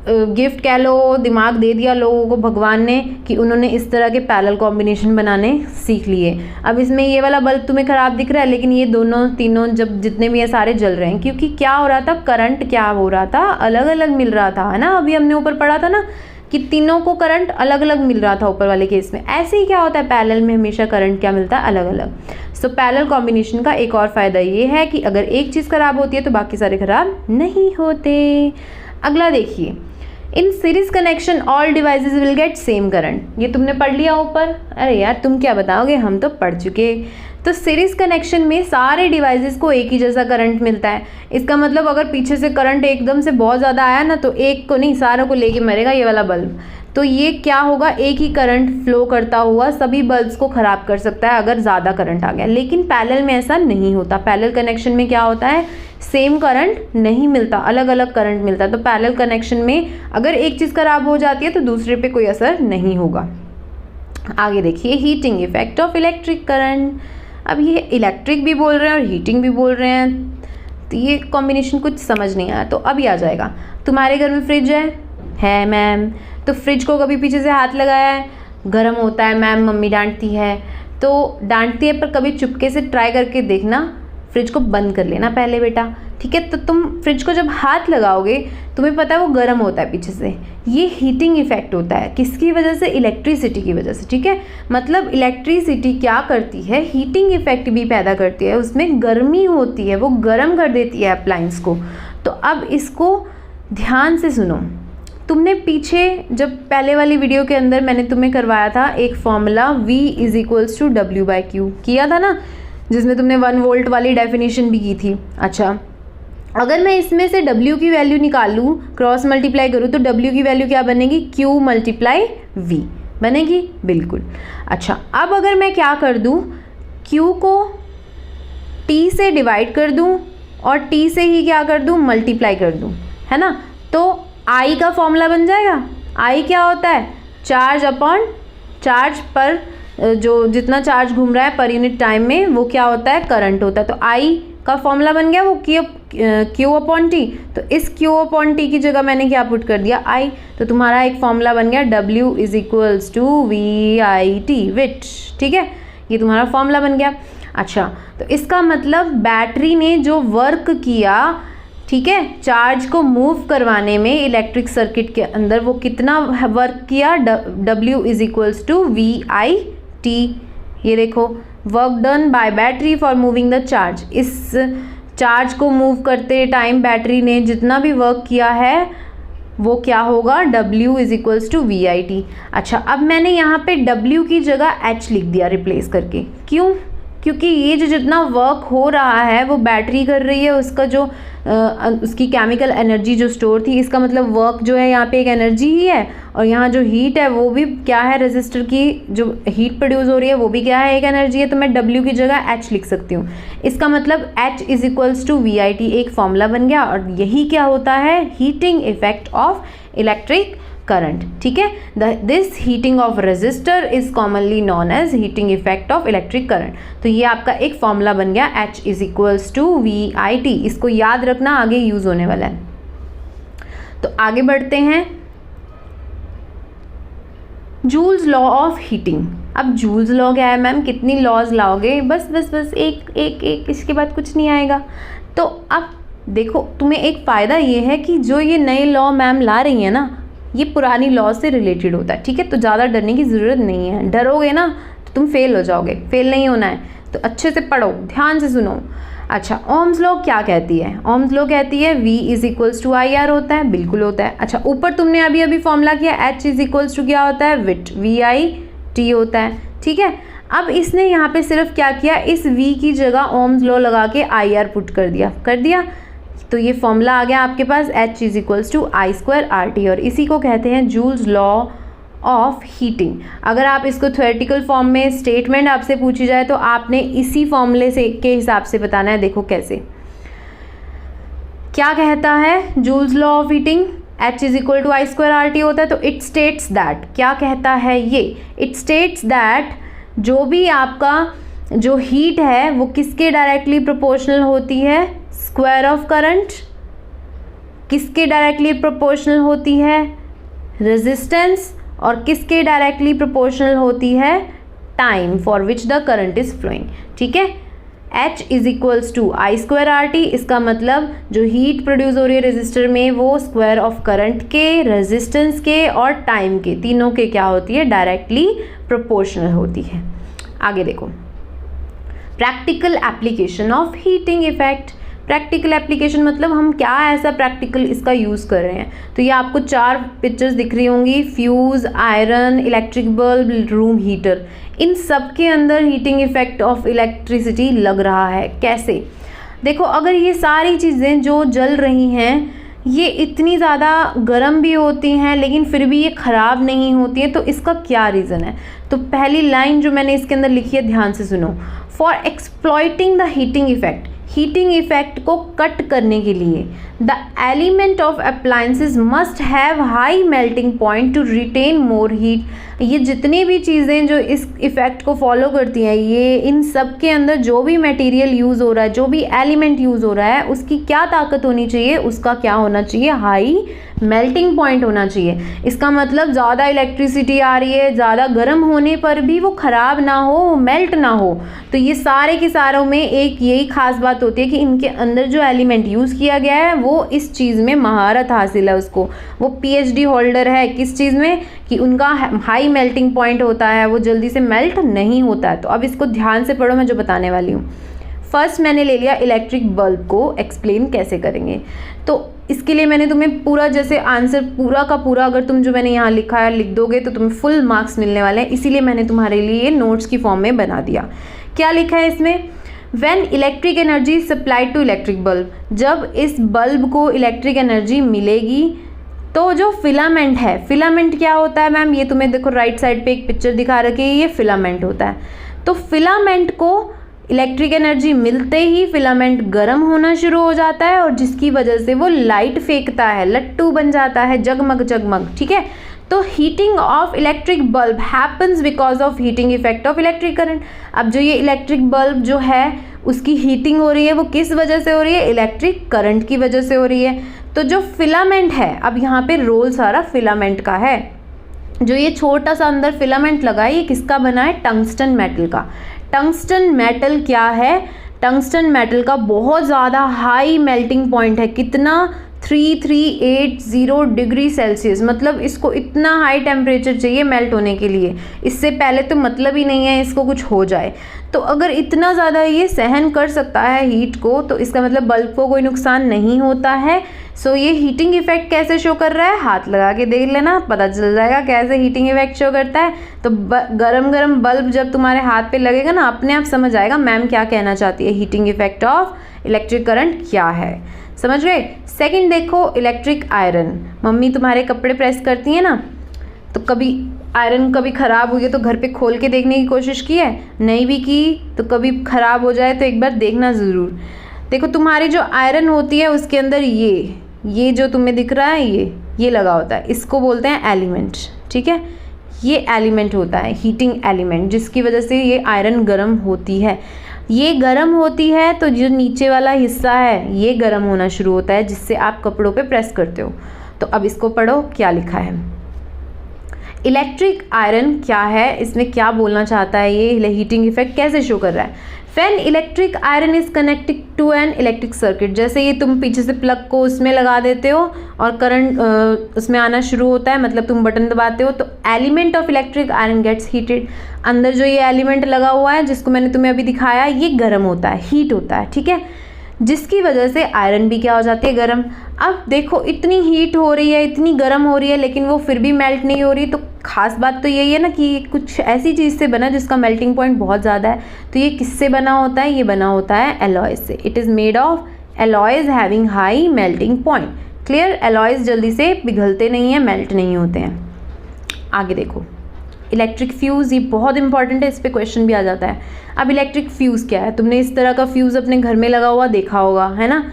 गिफ्ट कह लो, दिमाग दे दिया लोगों को भगवान ने कि उन्होंने इस तरह के पैरेलल कॉम्बिनेशन बनाने सीख लिए। अब इसमें ये वाला बल्ब तुम्हें ख़राब दिख रहा है, लेकिन ये दोनों तीनों जब जितने भी ये सारे जल रहे हैं, क्योंकि क्या हो रहा था, करंट क्या हो रहा था, अलग अलग मिल रहा था, है ना। अभी हमने ऊपर पढ़ा था ना कि तीनों को करंट अलग अलग मिल रहा था ऊपर वाले केस में। ऐसे ही क्या होता है पैरेलल में, हमेशा करंट क्या मिलता है, अलग अलग। सो पैरेलल कॉम्बिनेशन का एक और फ़ायदा ये है कि अगर एक चीज़ ख़राब होती है तो बाकी सारे ख़राब नहीं होते। अगला देखिए, इन series connection all devices will get same current. ये तुमने पढ़ लिया ऊपर, अरे यार तुम क्या बताओगे, हम तो पढ़ चुके। तो सीरीज कनेक्शन में सारे डिवाइसेस को एक ही जैसा करंट मिलता है। इसका मतलब अगर पीछे से करंट एकदम से बहुत ज़्यादा आया ना, तो एक को नहीं सारों को लेके मरेगा ये वाला बल्ब। तो ये क्या होगा, एक ही करंट फ्लो करता हुआ सभी बल्ब्स को ख़राब कर सकता है अगर ज़्यादा करंट आ गया। लेकिन पैरेलल में ऐसा नहीं होता। पैरेलल कनेक्शन में क्या होता है, सेम करंट नहीं मिलता, अलग अलग करंट मिलता है। तो पैरेलल कनेक्शन में अगर एक चीज़ ख़राब हो जाती है तो दूसरे पे कोई असर नहीं होगा। आगे देखिए, heating effect of electric current. अब ये इलेक्ट्रिक भी बोल रहे हैं और हीटिंग भी बोल रहे हैं, तो ये कॉम्बिनेशन कुछ समझ नहीं आया। तो अभी आ जाएगा, तुम्हारे घर में फ्रिज है मैम, तो फ्रिज को कभी पीछे से हाथ लगाया है, गर्म होता है मैम, मम्मी डांटती है। तो डांटती है पर कभी चुपके से ट्राई करके देखना, फ्रिज को बंद कर लेना पहले बेटा, ठीक है। तो तुम फ्रिज को जब हाथ लगाओगे तुम्हें पता है वो गर्म होता है पीछे से, ये हीटिंग इफेक्ट होता है। किसकी वजह से, इलेक्ट्रिसिटी की वजह से, ठीक है। मतलब इलेक्ट्रिसिटी क्या करती है, हीटिंग इफेक्ट भी पैदा करती है, उसमें गर्मी होती है, वो गर्म कर देती है अप्लायंस को। तो अब इसको ध्यान से सुनो। तुमने पीछे जब पहले वाली वीडियो के अंदर मैंने तुम्हें करवाया था एक फॉर्मूला V = W/Q किया था ना, जिसमें तुमने 1 वोल्ट वाली डेफिनेशन भी की थी। अच्छा, अगर मैं इसमें से W की वैल्यू निकालूँ, क्रॉस मल्टीप्लाई करूँ, तो W की वैल्यू क्या बनेगी, Q × V बनेगी, बिल्कुल। अच्छा, अब अगर मैं क्या कर दूँ, Q को T से डिवाइड कर दूँ और T से ही क्या कर दूँ, मल्टीप्लाई कर दूँ, है ना, तो I का फॉर्मूला बन जाएगा। I क्या होता है, चार्ज अपॉन चार्ज पर, जो जितना चार्ज घूम रहा है पर यूनिट टाइम में वो क्या होता है, करंट होता है। तो I का फॉर्मूला बन गया वो Q/T। तो इस Q/T की जगह मैंने क्या पुट कर दिया, I। तो तुम्हारा एक फॉर्मूला बन गया W = VIT, विट, ठीक है, ये तुम्हारा फॉर्मूला बन गया। अच्छा, तो इसका मतलब बैटरी ने जो वर्क किया, ठीक है, चार्ज को मूव करवाने में इलेक्ट्रिक सर्किट के अंदर, वो कितना वर्क किया, W = VIT। ये देखो, work done by battery for moving the charge. इस चार्ज को मूव करते टाइम बैटरी ने जितना भी वर्क किया है वो क्या होगा, W = VIT। अच्छा, अब मैंने यहाँ पे W की जगह H लिख दिया रिप्लेस करके। क्यों, क्योंकि ये जो जितना वर्क हो रहा है वो बैटरी कर रही है, उसका जो उसकी केमिकल एनर्जी जो स्टोर थी, इसका मतलब वर्क जो है यहाँ पे एक एनर्जी ही है, और यहाँ जो हीट है वो भी क्या है, रेजिस्टर की जो हीट प्रोड्यूस हो रही है वो भी क्या है, एक एनर्जी है। तो मैं W की जगह H लिख सकती हूँ। इसका मतलब H = VIT एक फॉर्मूला बन गया, और यही क्या होता है, heating effect of electric current, ठीक है। This heating of resistor is commonly known as heating effect of electric current. तो ये आपका एक फॉर्मूला बन गया, H = VIT। इसको याद रखना, आगे यूज होने वाला है। तो आगे बढ़ते हैं, जूल्स लॉ ऑफ हीटिंग। अब जूल्स लॉ क्या है मैम, कितनी लॉज लाओगे, बस एक, इसके बाद कुछ नहीं आएगा। तो अब देखो, तुम्हें एक फ़ायदा ये है कि जो ये नए लॉ मैम ला रही है ना, ये पुरानी लॉ से रिलेटेड होता है, ठीक है। तो ज़्यादा डरने की ज़रूरत नहीं है, डरोगे ना तो तुम फेल हो जाओगे, फेल नहीं होना है। तो अच्छे से पढ़ो, ध्यान से सुनो। अच्छा, ओम्स लॉ क्या कहती है, ओम्स लॉ कहती है V = IR होता है, बिल्कुल होता है। अच्छा, ऊपर तुमने अभी फॉर्मूला किया, H = क्या होता है, विट, VIT होता है, ठीक है। अब इसने यहाँ पे सिर्फ क्या किया, इस V की जगह ओम्स लॉ लगा के IR पुट कर दिया। तो ये फॉर्मूला आ गया आपके पास, H = I²RT, और इसी को कहते हैं जूल्स लॉ ऑफ हीटिंग। अगर आप इसको थ्योरेटिकल फॉर्म में स्टेटमेंट आपसे पूछी जाए तो आपने इसी फॉर्मूले से के हिसाब से बताना है। देखो कैसे, क्या कहता है joules law of heating, H = I²RT होता है। तो इट स्टेट्स दैट, क्या कहता है ये, इट स्टेट्स दैट जो भी आपका जो हीट है वो किसके डायरेक्टली प्रोपोर्शनल होती है, स्क्वायर ऑफ करंट। किसके डायरेक्टली प्रोपोर्शनल होती है, रेजिस्टेंस, और किसके डायरेक्टली प्रोपोर्शनल होती है, time for which the current is flowing, ठीक है। H = I²RT, इसका मतलब जो हीट प्रोड्यूस हो रही है रेजिस्टर में वो स्क्वायर ऑफ करंट के, रेजिस्टेंस के और टाइम के, तीनों के क्या होती है, डायरेक्टली प्रोपोर्शनल होती है। आगे देखो, practical application of heating effect. Practical application मतलब हम क्या ऐसा प्रैक्टिकल इसका यूज़ कर रहे हैं। तो ये आपको 4 पिक्चर्स दिख रही होंगी, fuse, iron, electric bulb, room heater. इन सब के अंदर हीटिंग इफेक्ट ऑफ इलेक्ट्रिसिटी लग रहा है। कैसे, देखो, अगर ये सारी चीज़ें जो जल रही हैं, ये इतनी ज़्यादा गर्म भी होती हैं लेकिन फिर भी ये ख़राब नहीं होती है, तो इसका क्या रीज़न है? तो पहली लाइन जो मैंने इसके अंदर लिखी है ध्यान से सुनो। For exploiting the heating effect को कट करने के लिए the element of appliances must have high melting point to retain more heat. ये जितनी भी चीज़ें जो इस इफ़ेक्ट को फॉलो करती हैं, ये इन सब के अंदर जो भी मटेरियल यूज़ हो रहा है, जो भी एलिमेंट यूज़ हो रहा है, उसकी क्या ताकत होनी चाहिए, उसका क्या होना चाहिए, हाई मेल्टिंग पॉइंट होना चाहिए। इसका मतलब ज़्यादा इलेक्ट्रिसिटी आ रही है, ज़्यादा गर्म होने पर भी वो ख़राब ना हो, मेल्ट ना हो। तो ये सारे के सारों में एक यही खास बात होती है कि इनके अंदर जो एलिमेंट यूज़ किया गया है वो इस चीज़ में महारत हासिल है उसको, वो PhD होल्डर है किस चीज़ में, कि उनका हाई मेल्टिंग पॉइंट होता है, वो जल्दी से मेल्ट नहीं होता है। तो अब इसको ध्यान से पढ़ो, मैं जो बताने वाली हूँ। फर्स्ट मैंने ले लिया इलेक्ट्रिक बल्ब को एक्सप्लेन कैसे करेंगे। तो इसके लिए मैंने तुम्हें पूरा जैसे आंसर पूरा का पूरा अगर तुम जो मैंने यहाँ लिखा है लिख दोगे तो तुम्हें फुल मार्क्स मिलने वाले हैं, इसीलिए मैंने तुम्हारे लिए नोट्स की फॉर्म में बना दिया। क्या लिखा है इसमें? When electric energy supplied to electric bulb, जब इस बल्ब को इलेक्ट्रिक एनर्जी मिलेगी तो जो फिलामेंट है, फिलामेंट क्या होता है मैम? ये तुम्हें देखो राइट साइड पे एक पिक्चर दिखा रखी है, ये फिलामेंट होता है। तो फिलामेंट को इलेक्ट्रिक एनर्जी मिलते ही फिलामेंट गर्म होना शुरू हो जाता है और जिसकी वजह से वो लाइट फेंकता है, लट्टू बन जाता है, जगमग जगमग, ठीक है। तो heating of electric bulb happens because of heating effect of electric current. अब जो ये इलेक्ट्रिक बल्ब जो है उसकी हीटिंग हो रही है, वो किस वजह से हो रही है? इलेक्ट्रिक करंट की वजह से हो रही है। तो जो फिलामेंट है, अब यहाँ पे रोल सारा फिलामेंट का है। जो ये छोटा सा अंदर फिलामेंट लगा है, ये किसका बना है? टंगस्टन मेटल का। टंगस्टन मेटल क्या है? टंगस्टन मेटल का बहुत ज़्यादा हाई मेल्टिंग पॉइंट है। कितना? 3380 डिग्री सेल्सियस। मतलब इसको इतना हाई टेम्परेचर चाहिए मेल्ट होने के लिए, इससे पहले तो मतलब ही नहीं है इसको कुछ हो जाए। तो अगर इतना ज़्यादा ये सहन कर सकता है हीट को, तो इसका मतलब बल्ब को कोई नुकसान नहीं होता है। सो ये हीटिंग इफेक्ट कैसे शो कर रहा है? हाथ लगा के देख लेना, पता चल जाएगा कैसे हीटिंग इफेक्ट शो करता है। तो गरम गरम बल्ब जब तुम्हारे हाथ पे लगेगा ना, अपने आप समझ आएगा मैम क्या कहना चाहती है, heating effect of electric current क्या है। समझ गए? सेकंड देखो, इलेक्ट्रिक आयरन। मम्मी तुम्हारे कपड़े प्रेस करती है ना, तो कभी आयरन कभी ख़राब हुई है तो घर पे खोल के देखने की कोशिश की है? नहीं भी की तो कभी ख़राब हो जाए तो एक बार देखना ज़रूर। देखो तुम्हारी जो आयरन होती है उसके अंदर ये जो तुम्हें दिख रहा है ये लगा होता है, इसको बोलते हैं एलिमेंट, ठीक है। ये एलिमेंट होता है हीटिंग एलिमेंट, जिसकी वजह से ये आयरन गर्म होती है। ये गर्म होती है तो जो नीचे वाला हिस्सा है ये गर्म होना शुरू होता है, जिससे आप कपड़ों पे प्रेस करते हो। तो अब इसको पढ़ो क्या लिखा है। इलेक्ट्रिक आयरन क्या है, इसमें क्या बोलना चाहता है, ये हीटिंग इफेक्ट कैसे शो कर रहा है। When electric iron is connected to an electric circuit, जैसे ये तुम पीछे से प्लग को उसमें लगा देते हो और करंट उसमें आना शुरू होता है, मतलब तुम बटन दबाते हो, तो element of electric iron gets heated. अंदर जो ये एलिमेंट लगा हुआ है जिसको मैंने तुम्हें अभी दिखाया, ये गर्म होता है, हीट होता है, ठीक है, जिसकी वजह से आयरन भी क्या हो जाती है? गर्म। अब देखो इतनी हीट हो रही है, इतनी गर्म हो रही है, लेकिन वो फिर भी मेल्ट नहीं हो रही। तो खास बात तो यही है ना कि कुछ ऐसी चीज़ से बना जिसका मेल्टिंग पॉइंट बहुत ज़्यादा है। तो ये किससे बना होता है? ये बना होता है एलॉयज से। It is made of alloys having high melting point. Clear? Alloys जल्दी से पिघलते नहीं हैं, मेल्ट नहीं होते हैं। आगे देखो, इलेक्ट्रिक फ्यूज़, ये बहुत इंपॉर्टेंट है, इस पर क्वेश्चन भी आ जाता है। अब इलेक्ट्रिक फ्यूज़ क्या है? तुमने इस तरह का फ्यूज़ अपने घर में लगा हुआ देखा होगा, है ना।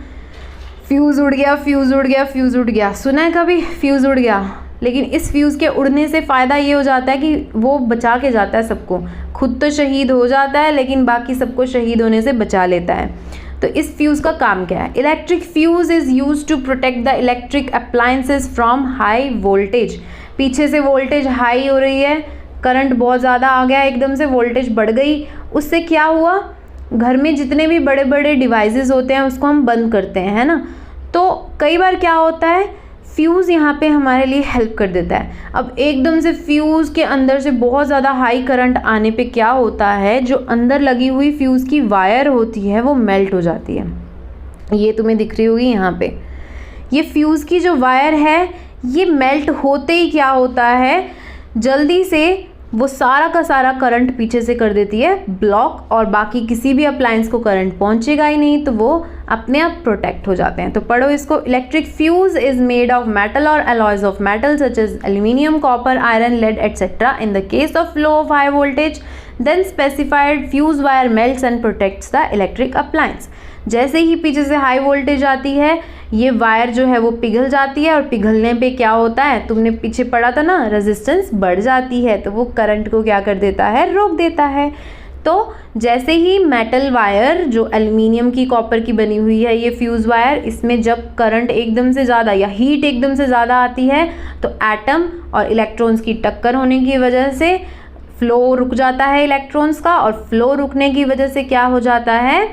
फ्यूज़ उड़ गया, फ्यूज़ उड़ गया, फ्यूज़ उड़ गया, सुना है कभी? फ्यूज़ उड़ गया। लेकिन इस फ्यूज़ के उड़ने से फ़ायदा ये हो जाता है कि वो बचा के जाता है सबको। खुद तो शहीद हो जाता है लेकिन बाकी सबको शहीद होने से बचा लेता है। तो इस फ्यूज़ का काम क्या है? Electric fuse is use to protect the electric appliances from high voltage. पीछे से वोल्टेज हाई हो रही है, करंट बहुत ज़्यादा आ गया, एकदम से वोल्टेज बढ़ गई, उससे क्या हुआ? घर में जितने भी बड़े बड़े डिवाइसेस होते हैं उसको हम बंद करते हैं, है ना। तो कई बार क्या होता है, फ्यूज़ यहाँ पे हमारे लिए हेल्प कर देता है। अब एकदम से फ्यूज़ के अंदर से बहुत ज़्यादा हाई करंट आने पे क्या होता है, जो अंदर लगी हुई फ्यूज़ की वायर होती है वो मेल्ट हो जाती है। ये तुम्हें दिख रही होगी यहाँ पे, ये फ्यूज़ की जो वायर है ये मेल्ट होते ही क्या होता है, जल्दी से वो सारा का सारा करंट पीछे से कर देती है ब्लॉक, और बाकी किसी भी अप्लायंस को करंट पहुंचेगा ही नहीं, तो वो अपने आप प्रोटेक्ट हो जाते हैं। तो पढ़ो इसको। Electric fuse is made of metal और alloys of metal such as aluminium, copper, iron, lead etcetera. In the case of low of high voltage then specified fuse wire melts and protects the electric appliance. जैसे ही पीछे से high voltage आती है, ये wire जो है वो पिघल जाती है, और पिघलने पे क्या होता है, तुमने पीछे पढ़ा था ना, रेजिस्टेंस बढ़ जाती है, तो वो करंट को क्या कर देता है, रोक देता है। तो जैसे ही मेटल वायर जो एल्युमिनियम की, कॉपर की बनी हुई है, ये फ्यूज़ वायर, इसमें जब करंट एकदम से ज़्यादा या हीट एकदम से ज़्यादा आती है, तो एटम और इलेक्ट्रॉन्स की टक्कर होने की वजह से फ्लो रुक जाता है इलेक्ट्रॉन्स का, और फ्लो रुकने की वजह से क्या हो जाता है,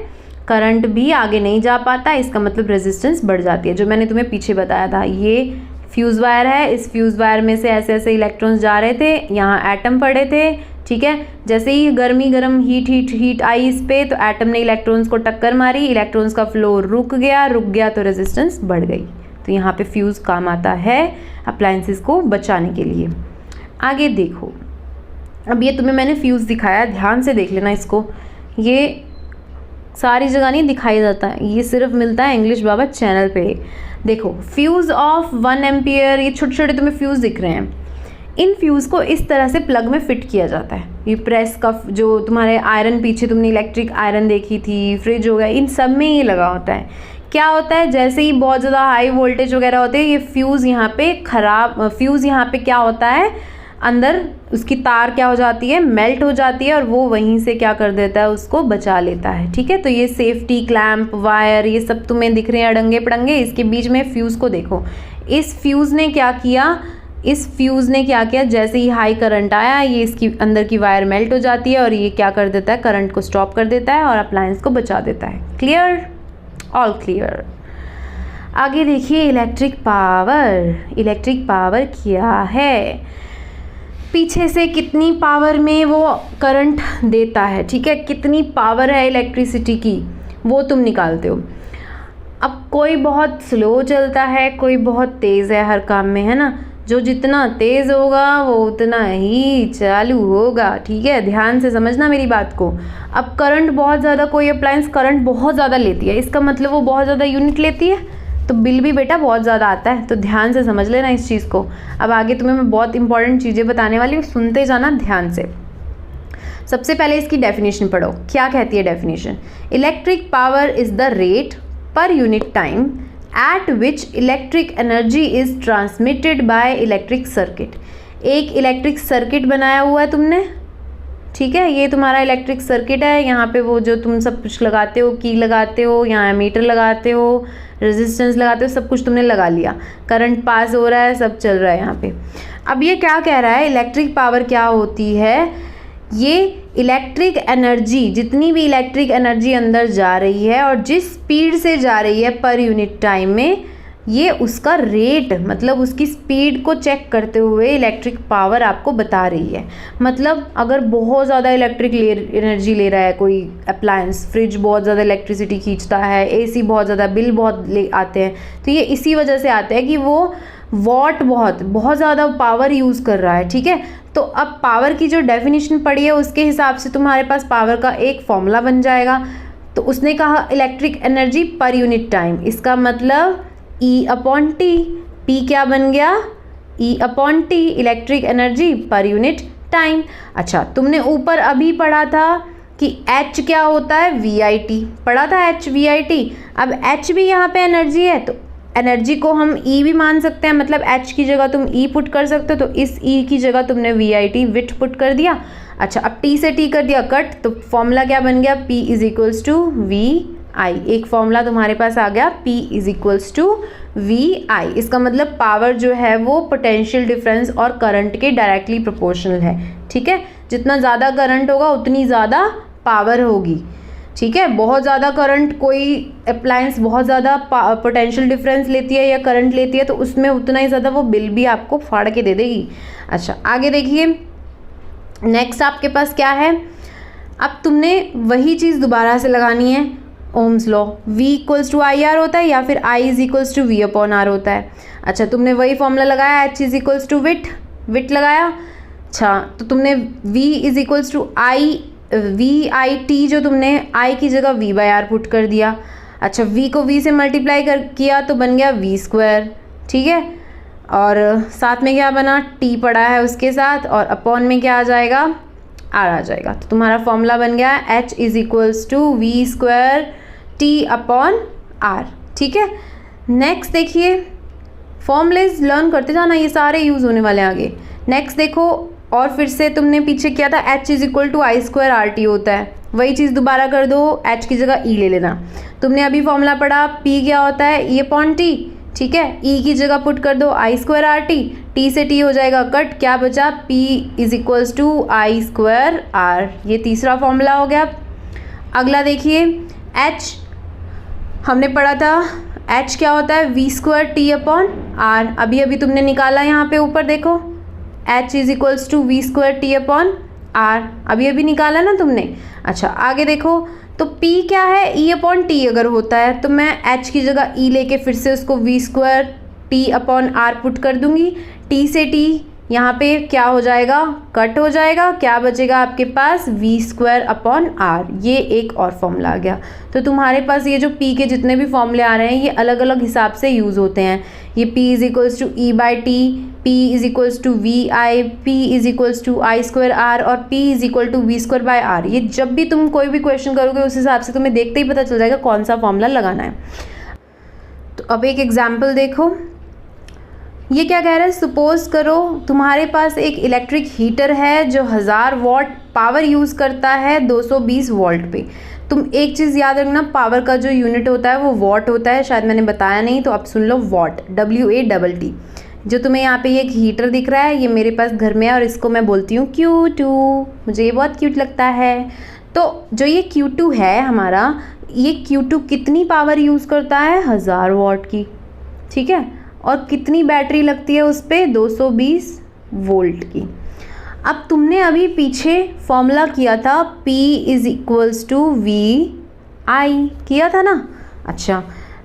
करंट भी आगे नहीं जा पाता। इसका मतलब रेजिस्टेंस बढ़ जाती है, जो मैंने तुम्हें पीछे बताया था। ये फ्यूज़ वायर है, इस फ्यूज़ वायर में से ऐसे ऐसे इलेक्ट्रॉन्स जा रहे थे, यहाँ एटम पड़े थे, ठीक है। जैसे ही गर्म हीट आई इस पे, तो एटम ने इलेक्ट्रॉन्स को टक्कर मारी, इलेक्ट्रॉन्स का फ्लो रुक गया तो रेजिस्टेंस बढ़ गई। तो यहाँ पे फ्यूज़ काम आता है अप्लायंसेस को बचाने के लिए। आगे देखो, अब ये तुम्हें मैंने फ्यूज़ दिखाया, ध्यान से देख लेना इसको। ये सारी जगह नहीं दिखाई जाता है, ये सिर्फ मिलता है इंग्लिश बाबा चैनल पे। देखो, फ्यूज़ ऑफ 1 एम्पियर, ये छोटे छोटे तुम्हें फ्यूज़ दिख रहे हैं। इन फ्यूज़ को इस तरह से प्लग में फिट किया जाता है। ये प्रेस का जो तुम्हारे आयरन, पीछे तुमने इलेक्ट्रिक आयरन देखी थी, फ्रिज हो गया, इन सब में ये लगा होता है। क्या होता है, जैसे ही बहुत ज़्यादा हाई वोल्टेज वगैरह होते हैं, ये फ्यूज़ यहाँ पे फ्यूज़ यहाँ पे क्या होता है, अंदर उसकी तार क्या हो जाती है, मेल्ट हो जाती है, और वो वहीं से क्या कर देता है, उसको बचा लेता है, ठीक है। तो ये सेफ्टी क्लैंप, वायर, ये सब तुम्हें दिख रहे हैं अड़ंगे पड़ंगे, इसके बीच में फ्यूज़ को देखो। इस फ्यूज़ ने क्या किया, जैसे ही हाई करंट आया, ये इसकी अंदर की वायर मेल्ट हो जाती है, और ये क्या कर देता है, करंट को स्टॉप कर देता है और अप्लायंस को बचा देता है। Clear, all clear. आगे देखिए, इलेक्ट्रिक पावर क्या है, पीछे से कितनी पावर में वो करंट देता है, ठीक है, कितनी पावर है इलेक्ट्रिसिटी की, वो तुम निकालते हो। अब कोई बहुत स्लो चलता है, कोई बहुत तेज़ है हर काम में, है ना। जो जितना तेज़ होगा वो उतना ही चालू होगा, ठीक है, ध्यान से समझना मेरी बात को। अब करंट बहुत ज़्यादा, कोई अप्लायंस करंट बहुत ज़्यादा लेती है, इसका मतलब वो बहुत ज़्यादा यूनिट लेती है, तो बिल भी बेटा बहुत ज़्यादा आता है। तो ध्यान से समझ लेना इस चीज़ को। अब आगे तुम्हें मैं बहुत इंपॉर्टेंट चीज़ें बताने वाली हूँ, सुनते जाना ध्यान से। सबसे पहले इसकी डेफिनेशन पढ़ो, क्या कहती है definition. Electric power is the rate per unit time eight which electric energy is transmitted by electric circuit. एक इलेक्ट्रिक सर्किट बनाया हुआ है तुमने, ठीक है, ये तुम्हारा इलेक्ट्रिक सर्किट है। यहाँ पे वो जो तुम सब कुछ लगाते हो, की लगाते हो, यहाँ मीटर लगाते हो, रेजिस्टेंस लगाते हो, सब कुछ तुमने लगा लिया, करंट पास हो रहा है, सब चल रहा है यहाँ पे। अब ये क्या कह रहा है, इलेक्ट्रिक पावर क्या होती है, ये इलेक्ट्रिक एनर्जी, जितनी भी इलेक्ट्रिक एनर्जी अंदर जा रही है और जिस स्पीड से जा रही है पर यूनिट टाइम में, ये उसका रेट, मतलब उसकी स्पीड को चेक करते हुए इलेक्ट्रिक पावर आपको बता रही है। मतलब अगर बहुत ज़्यादा इलेक्ट्रिक एनर्जी ले रहा है कोई अप्लायंस, फ्रिज बहुत ज़्यादा इलेक्ट्रिसिटी खींचता है, एसी बहुत ज़्यादा, बिल बहुत ले आते हैं, तो ये इसी वजह से आते हैं कि वो वॉट बहुत ज़्यादा पावर यूज़ कर रहा है, ठीक है। तो अब पावर की जो डेफिनेशन पड़ी है उसके हिसाब से तुम्हारे पास पावर का एक फॉर्मूला बन जाएगा। तो उसने कहा electric energy per unit time, इसका मतलब E/T। P क्या बन गया, E/T, electric energy per unit time. अच्छा, तुमने ऊपर अभी पढ़ा था कि H क्या होता है, VIT, पढ़ा था H VIT। अब H भी यहाँ पे एनर्जी है, तो एनर्जी को हम E भी मान सकते हैं, मतलब H की जगह तुम E पुट कर सकते हो, तो इस E की जगह तुमने VIT विट पुट कर दिया। अच्छा, अब T से T कर दिया कट, तो फॉर्मूला क्या बन गया, P = VI। एक फॉर्मूला तुम्हारे पास आ गया, P = VI। इसका मतलब पावर जो है वो पोटेंशियल डिफरेंस और करंट के डायरेक्टली प्रोपोर्शनल है, ठीक है। जितना ज़्यादा करंट होगा उतनी ज़्यादा पावर होगी, ठीक है। बहुत ज़्यादा करंट, कोई अप्लायंस बहुत ज़्यादा पोटेंशियल डिफरेंस लेती है या करंट लेती है, तो उसमें उतना ही ज़्यादा वो बिल भी आपको फाड़ के दे देगी। अच्छा, आगे देखिए, नेक्स्ट आपके पास क्या है, अब तुमने वही चीज़ दोबारा से लगानी है, ओम्स लॉ। V = IR होता है या फिर I = V/R होता है। अच्छा, तुमने वही फॉर्मूला लगाया, H = विट लगाया। अच्छा, तो तुमने V is equals to VIT, जो तुमने I की जगह V/R पुट कर दिया। अच्छा, V को V से मल्टीप्लाई किया तो बन गया V², ठीक है। और साथ में क्या बना, T पड़ा है उसके साथ, और अपॉन में क्या आ जाएगा, R आ जाएगा। तो तुम्हारा फॉर्मूला बन गया H is equals to V² T/R, ठीक है। नेक्स्ट देखिए, फॉर्मूलेज लर्न करते जाना, ये सारे यूज़ होने वाले हैं आगे। नेक्स्ट देखो, और फिर से तुमने पीछे किया था H is equal to I²RT होता है, वही चीज़ दोबारा कर दो, H की जगह E ले लेना। तुमने अभी फॉर्मूला पढ़ा, P क्या होता है, E/T, ठीक है। E की जगह पुट कर दो I²RT, T से T हो जाएगा कट, क्या बचा, P is equals to I²R। ये तीसरा फॉर्मूला हो गया। अगला देखिए, H हमने पढ़ा था, H क्या होता है, V² T/R। अभी अभी तुमने निकाला, यहाँ पे ऊपर देखो, H is equals to V² T/R, अभी अभी निकाला ना तुमने। अच्छा, आगे देखो, तो P क्या है, E/T अगर होता है तो मैं H की जगह E लेके फिर से उसको V² T/R पुट कर दूंगी। T से T यहाँ पे क्या हो जाएगा, कट हो जाएगा, क्या बचेगा आपके पास, V²/R। ये एक और फॉर्मूला आ गया। तो तुम्हारे पास ये जो P के जितने भी फॉर्मूले आ रहे हैं ये अलग अलग हिसाब से यूज़ होते हैं। ये P is equals to E/T, P is equals to VI, P is equals to I²R और P is equal to V²/R। ये जब भी तुम कोई भी क्वेश्चन करोगे उस हिसाब से तुम्हें देखते ही पता चल जाएगा कौन सा फॉर्मूला लगाना है। तो अब एक एग्जाम्पल देखो, ये क्या कह रहा है, सपोज करो तुम्हारे पास एक इलेक्ट्रिक हीटर है जो 1000 वॉट पावर यूज़ करता है 220 वोल्ट पे। तुम एक चीज़ याद रखना, पावर का जो यूनिट होता है वो वॉट होता है, शायद मैंने बताया नहीं तो अब सुन लो, वॉट, WATT। जो तुम्हें यहाँ पे एक हीटर दिख रहा है, ये मेरे पास घर में है और इसको मैं बोलती हूँ Q2, मुझे ये बहुत क्यूट लगता है। तो जो ये Q2 है हमारा, ये Q2 कितनी पावर यूज़ करता है, 1000 वॉट की, ठीक है। और कितनी बैटरी लगती है उस पर, 220 वोल्ट की। अब तुमने अभी पीछे फॉर्मूला किया था P is equals to VI, किया था ना। अच्छा,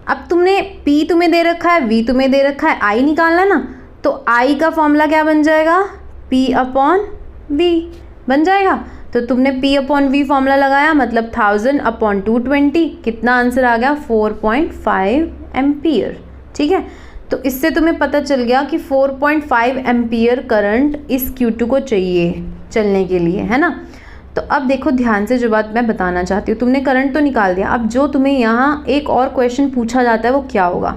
अब तुमने P तुम्हें दे रखा है, V तुम्हें दे रखा है, I निकालना ना, तो I का फॉर्मूला क्या बन जाएगा, P/V बन जाएगा। तो तुमने P/V फॉर्मूला लगाया, मतलब 1000/220, कितना आंसर आ गया, 4.5 एम्पियर, ठीक है। तो इससे तुम्हें पता चल गया कि 4.5 एम्पियर करंट इस Q2 को चाहिए चलने के लिए, है ना। तो अब देखो ध्यान से, जो बात मैं बताना चाहती हूँ, तुमने करंट तो निकाल दिया, अब जो तुम्हें यहाँ एक और क्वेश्चन पूछा जाता है वो क्या होगा।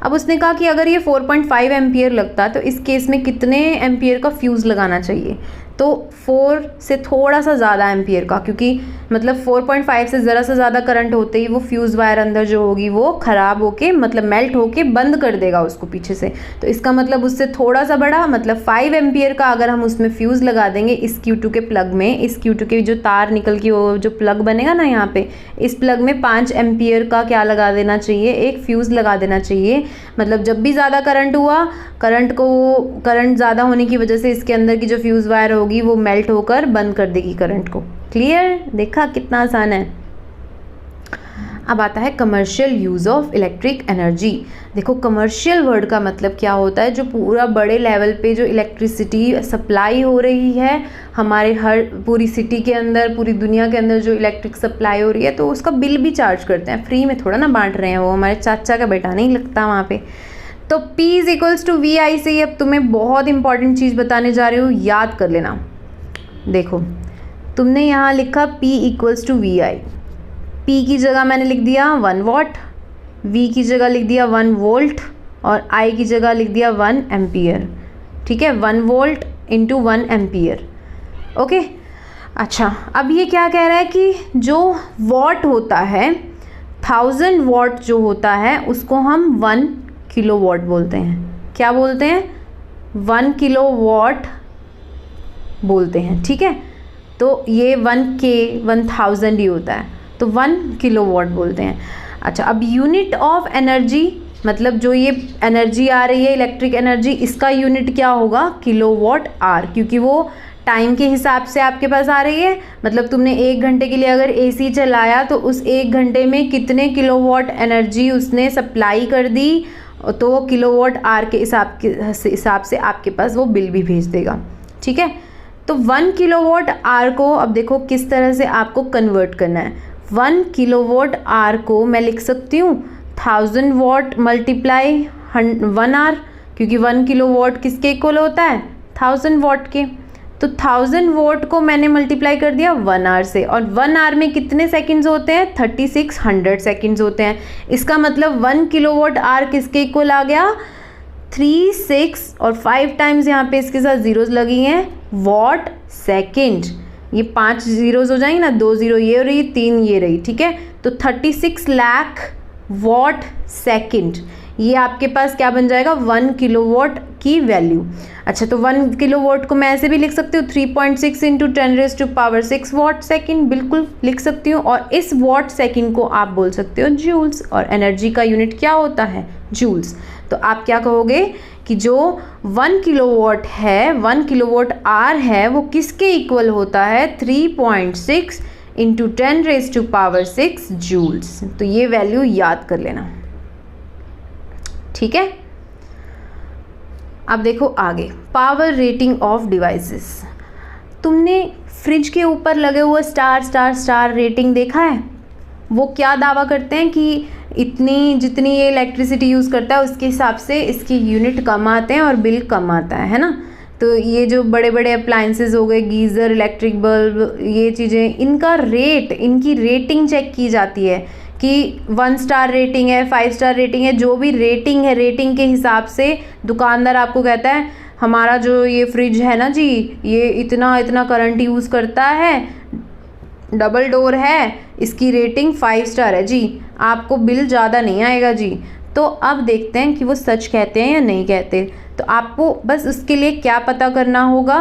अब उसने कहा कि अगर ये 4.5 एम्पियर लगता है तो इस केस में कितने एम्पियर का फ्यूज़ लगाना चाहिए। तो 4 से थोड़ा सा ज़्यादा एम्पियर का, क्योंकि मतलब 4.5 से ज़रा सा ज़्यादा करंट होते ही वो फ्यूज़ वायर अंदर जो होगी वो ख़राब होके, मतलब मेल्ट होके बंद कर देगा उसको पीछे से। तो इसका मतलब उससे थोड़ा सा बड़ा, मतलब 5 एम्पियर का अगर हम उसमें फ्यूज़ लगा देंगे इस Q2 के प्लग में, इस Q2 के जो तार निकल के वो जो प्लग बनेगा ना यहाँ पे, इस प्लग में 5 एम्पियर का क्या लगा देना चाहिए, एक फ्यूज़ लगा देना चाहिए। मतलब जब भी ज़्यादा करंट हुआ, करंट ज़्यादा होने की वजह से इसके अंदर की जो फ्यूज़ वायर होगी वो मेल्ट होकर बंद कर देगी करंट को। क्लियर, देखा कितना आसान है। अब आता है commercial use of electric energy. देखो कमर्शियल वर्ड का मतलब क्या होता है, जो पूरा बड़े लेवल पे जो इलेक्ट्रिसिटी सप्लाई हो रही है हमारे हर पूरी सिटी के अंदर, पूरी दुनिया के अंदर जो इलेक्ट्रिक सप्लाई हो रही है, तो उसका बिल भी चार्ज करते हैं, फ्री में थोड़ा ना बांट रहे हैं, वो हमारे चाचा का बेटा नहीं लगता वहाँ पे। तो P is equals to VI से अब तुम्हें बहुत इंपॉर्टेंट चीज़ बताने जा रही हूँ, याद कर लेना। देखो तुमने यहाँ लिखा P equals to VI, P की जगह मैंने लिख दिया 1 वॉट, V की जगह लिख दिया 1 वोल्ट और I की जगह लिख दिया 1 एम्पियर, ठीक है। 1 वोल्ट इंटू 1 एम्पियर, ओके। अच्छा, अब ये क्या कह रहा है कि जो वॉट होता है, 1000 वॉट जो होता है उसको हम 1 किलोवाट बोलते हैं। क्या बोलते हैं, 1 किलोवाट बोलते हैं, ठीक है। तो ये 1K 1000 ही होता है, तो 1 किलोवाट बोलते हैं। अच्छा, अब यूनिट ऑफ एनर्जी, मतलब जो ये एनर्जी आ रही है इलेक्ट्रिक एनर्जी, इसका यूनिट क्या होगा, किलोवाट आर, क्योंकि वो टाइम के हिसाब से आपके पास आ रही है। मतलब तुमने 1 घंटे के लिए अगर AC चलाया तो उस 1 घंटे में कितने किलोवाट एनर्जी उसने सप्लाई कर दी, तो वो किलोवाट आर के हिसाब से आपके पास वो बिल भी भेज देगा, ठीक है। तो 1 किलोवाट आवर को अब देखो किस तरह से आपको कन्वर्ट करना है। 1 किलोवाट आवर को मैं लिख सकती हूँ 1000 वाट मल्टीप्लाई 1 आवर, क्योंकि 1 किलोवाट किसके इक्वल होता है 1000 वाट के। तो 1000 वाट को मैंने मल्टीप्लाई कर दिया 1 आवर से, और 1 आवर में कितने सेकंड्स होते हैं 3600 सेकंड्स होते हैं। इसका मतलब 1 किलोवाट आवर किसके इक्वल आ गया 36 और 5 टाइम्स यहाँ पे इसके साथ जीरोस लगी हैं वॉट सेकंड। ये 5 जीरोस हो जाएंगे ना, 2 जीरो ये रही 3 ये रही, ठीक है। तो 36 लाख वॉट सेकंड, ये आपके पास क्या बन जाएगा 1 किलोवाट की वैल्यू। अच्छा, तो 1 किलोवाट को मैं ऐसे भी लिख सकती हूँ 3.6 इंटू 10⁻⁶ वॉट सेकंड, बिल्कुल लिख सकती हूँ। और इस वॉट सेकंड को आप बोल सकते हो जूल्स, और एनर्जी का यूनिट क्या होता है जूल्स। तो आप क्या कहोगे कि जो 1 किलोवाट है 1 किलोवाट आवर है वो किसके इक्वल होता है 3.6 इंटू 10⁻⁶ जूल्स। तो ये वैल्यू याद कर लेना, ठीक है। अब देखो आगे, पावर रेटिंग ऑफ डिवाइसेस। तुमने फ्रिज के ऊपर लगे हुए स्टार स्टार स्टार रेटिंग देखा है? वो क्या दावा करते हैं कि इतनी जितनी ये इलेक्ट्रिसिटी यूज़ करता है उसके हिसाब से इसकी यूनिट कम आते हैं और बिल कम आता है ना। तो ये जो बड़े बड़े अप्लाइंसेस हो गए, गीज़र, इलेक्ट्रिक बल्ब, ये चीज़ें, इनका रेट, इनकी रेटिंग चेक की जाती है कि 1 स्टार रेटिंग है, 5 स्टार रेटिंग है, जो भी रेटिंग है, रेटिंग के हिसाब से दुकानदार आपको कहता है हमारा जो ये फ्रिज है ना जी, ये इतना इतना करंट यूज़ करता है, डबल डोर है, इसकी रेटिंग 5 स्टार है जी, आपको बिल ज़्यादा नहीं आएगा जी। तो अब देखते हैं कि वो सच कहते हैं या नहीं कहते। तो आपको बस उसके लिए क्या पता करना होगा,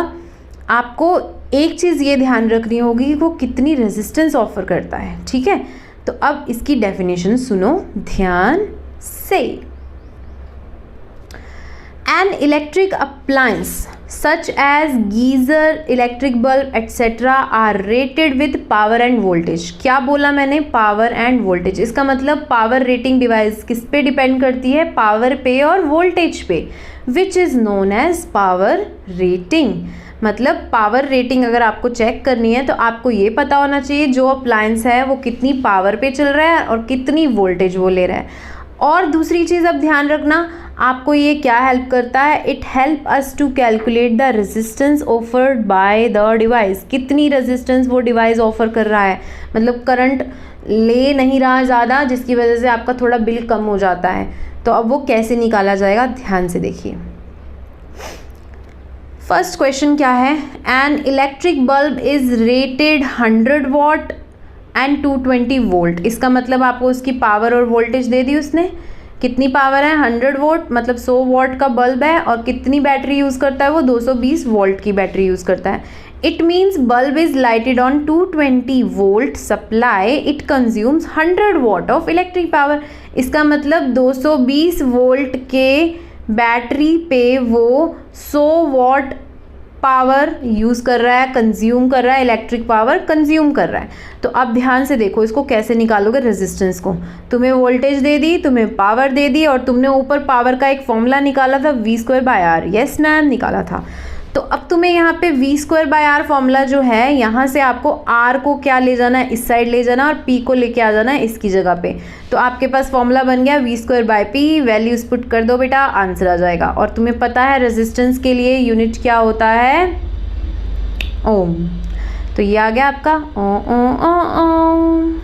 आपको एक चीज़ ये ध्यान रखनी होगी कि वो कितनी रेजिस्टेंस ऑफर करता है, ठीक है। तो अब इसकी डेफिनेशन सुनो ध्यान से। An electric appliance such as geyser, electric bulb etcetera are rated with power and voltage. क्या बोला मैंने? Power and voltage. इसका मतलब पावर रेटिंग डिवाइस किस पे डिपेंड करती है? पावर पे और वोल्टेज पे, which is known as power rating. मतलब पावर रेटिंग अगर आपको चेक करनी है तो आपको ये पता होना चाहिए जो अप्लायंस है वो कितनी पावर पे चल रहा है और कितनी वोल्टेज वो ले रहा है। और दूसरी चीज़ अब ध्यान रखना, आपको ये क्या हेल्प करता है? It help us to calculate the resistance offered by the device. कितनी रेजिस्टेंस वो डिवाइस ऑफर कर रहा है, मतलब करंट ले नहीं रहा ज़्यादा, जिसकी वजह से आपका थोड़ा बिल कम हो जाता है। तो अब वो कैसे निकाला जाएगा, ध्यान से देखिए। फर्स्ट क्वेश्चन क्या है? N electric bulb is rated 100 what and 220 volt. इसका मतलब आपको उसकी पावर और वोल्टेज दे दी उसने। कितनी पावर है? 100 वोल्ट, मतलब 100 वॉट का बल्ब है, और कितनी बैटरी यूज़ करता है वो? 220 वोल्ट की बैटरी यूज़ करता है। It means bulb is lighted on 220 volt supply, it consumes 100 what of electric power. इसका मतलब 220 वोल्ट के बैटरी पे वो 100 वॉट पावर यूज़ कर रहा है, कंज्यूम कर रहा है, इलेक्ट्रिक पावर कंज्यूम कर रहा है। तो अब ध्यान से देखो इसको कैसे निकालोगे रेजिस्टेंस को। तुम्हें वोल्टेज दे दी, तुम्हें पावर दे दी, और तुमने ऊपर पावर का एक फॉर्मूला निकाला था V²/R। यस मैम, निकाला था। तो अब तुम्हें यहाँ पे V²/R फॉर्मूला जो है, यहाँ से आपको R को क्या ले जाना है, इस साइड ले जाना, और P को लेके आ जाना है इसकी जगह पे। तो आपके पास फॉर्मूला बन गया V²/P। वैल्यूज पुट कर दो बेटा, आंसर आ जाएगा। और तुम्हें पता है रेजिस्टेंस के लिए यूनिट क्या होता है? ओम। तो ये आ गया आपका ओम।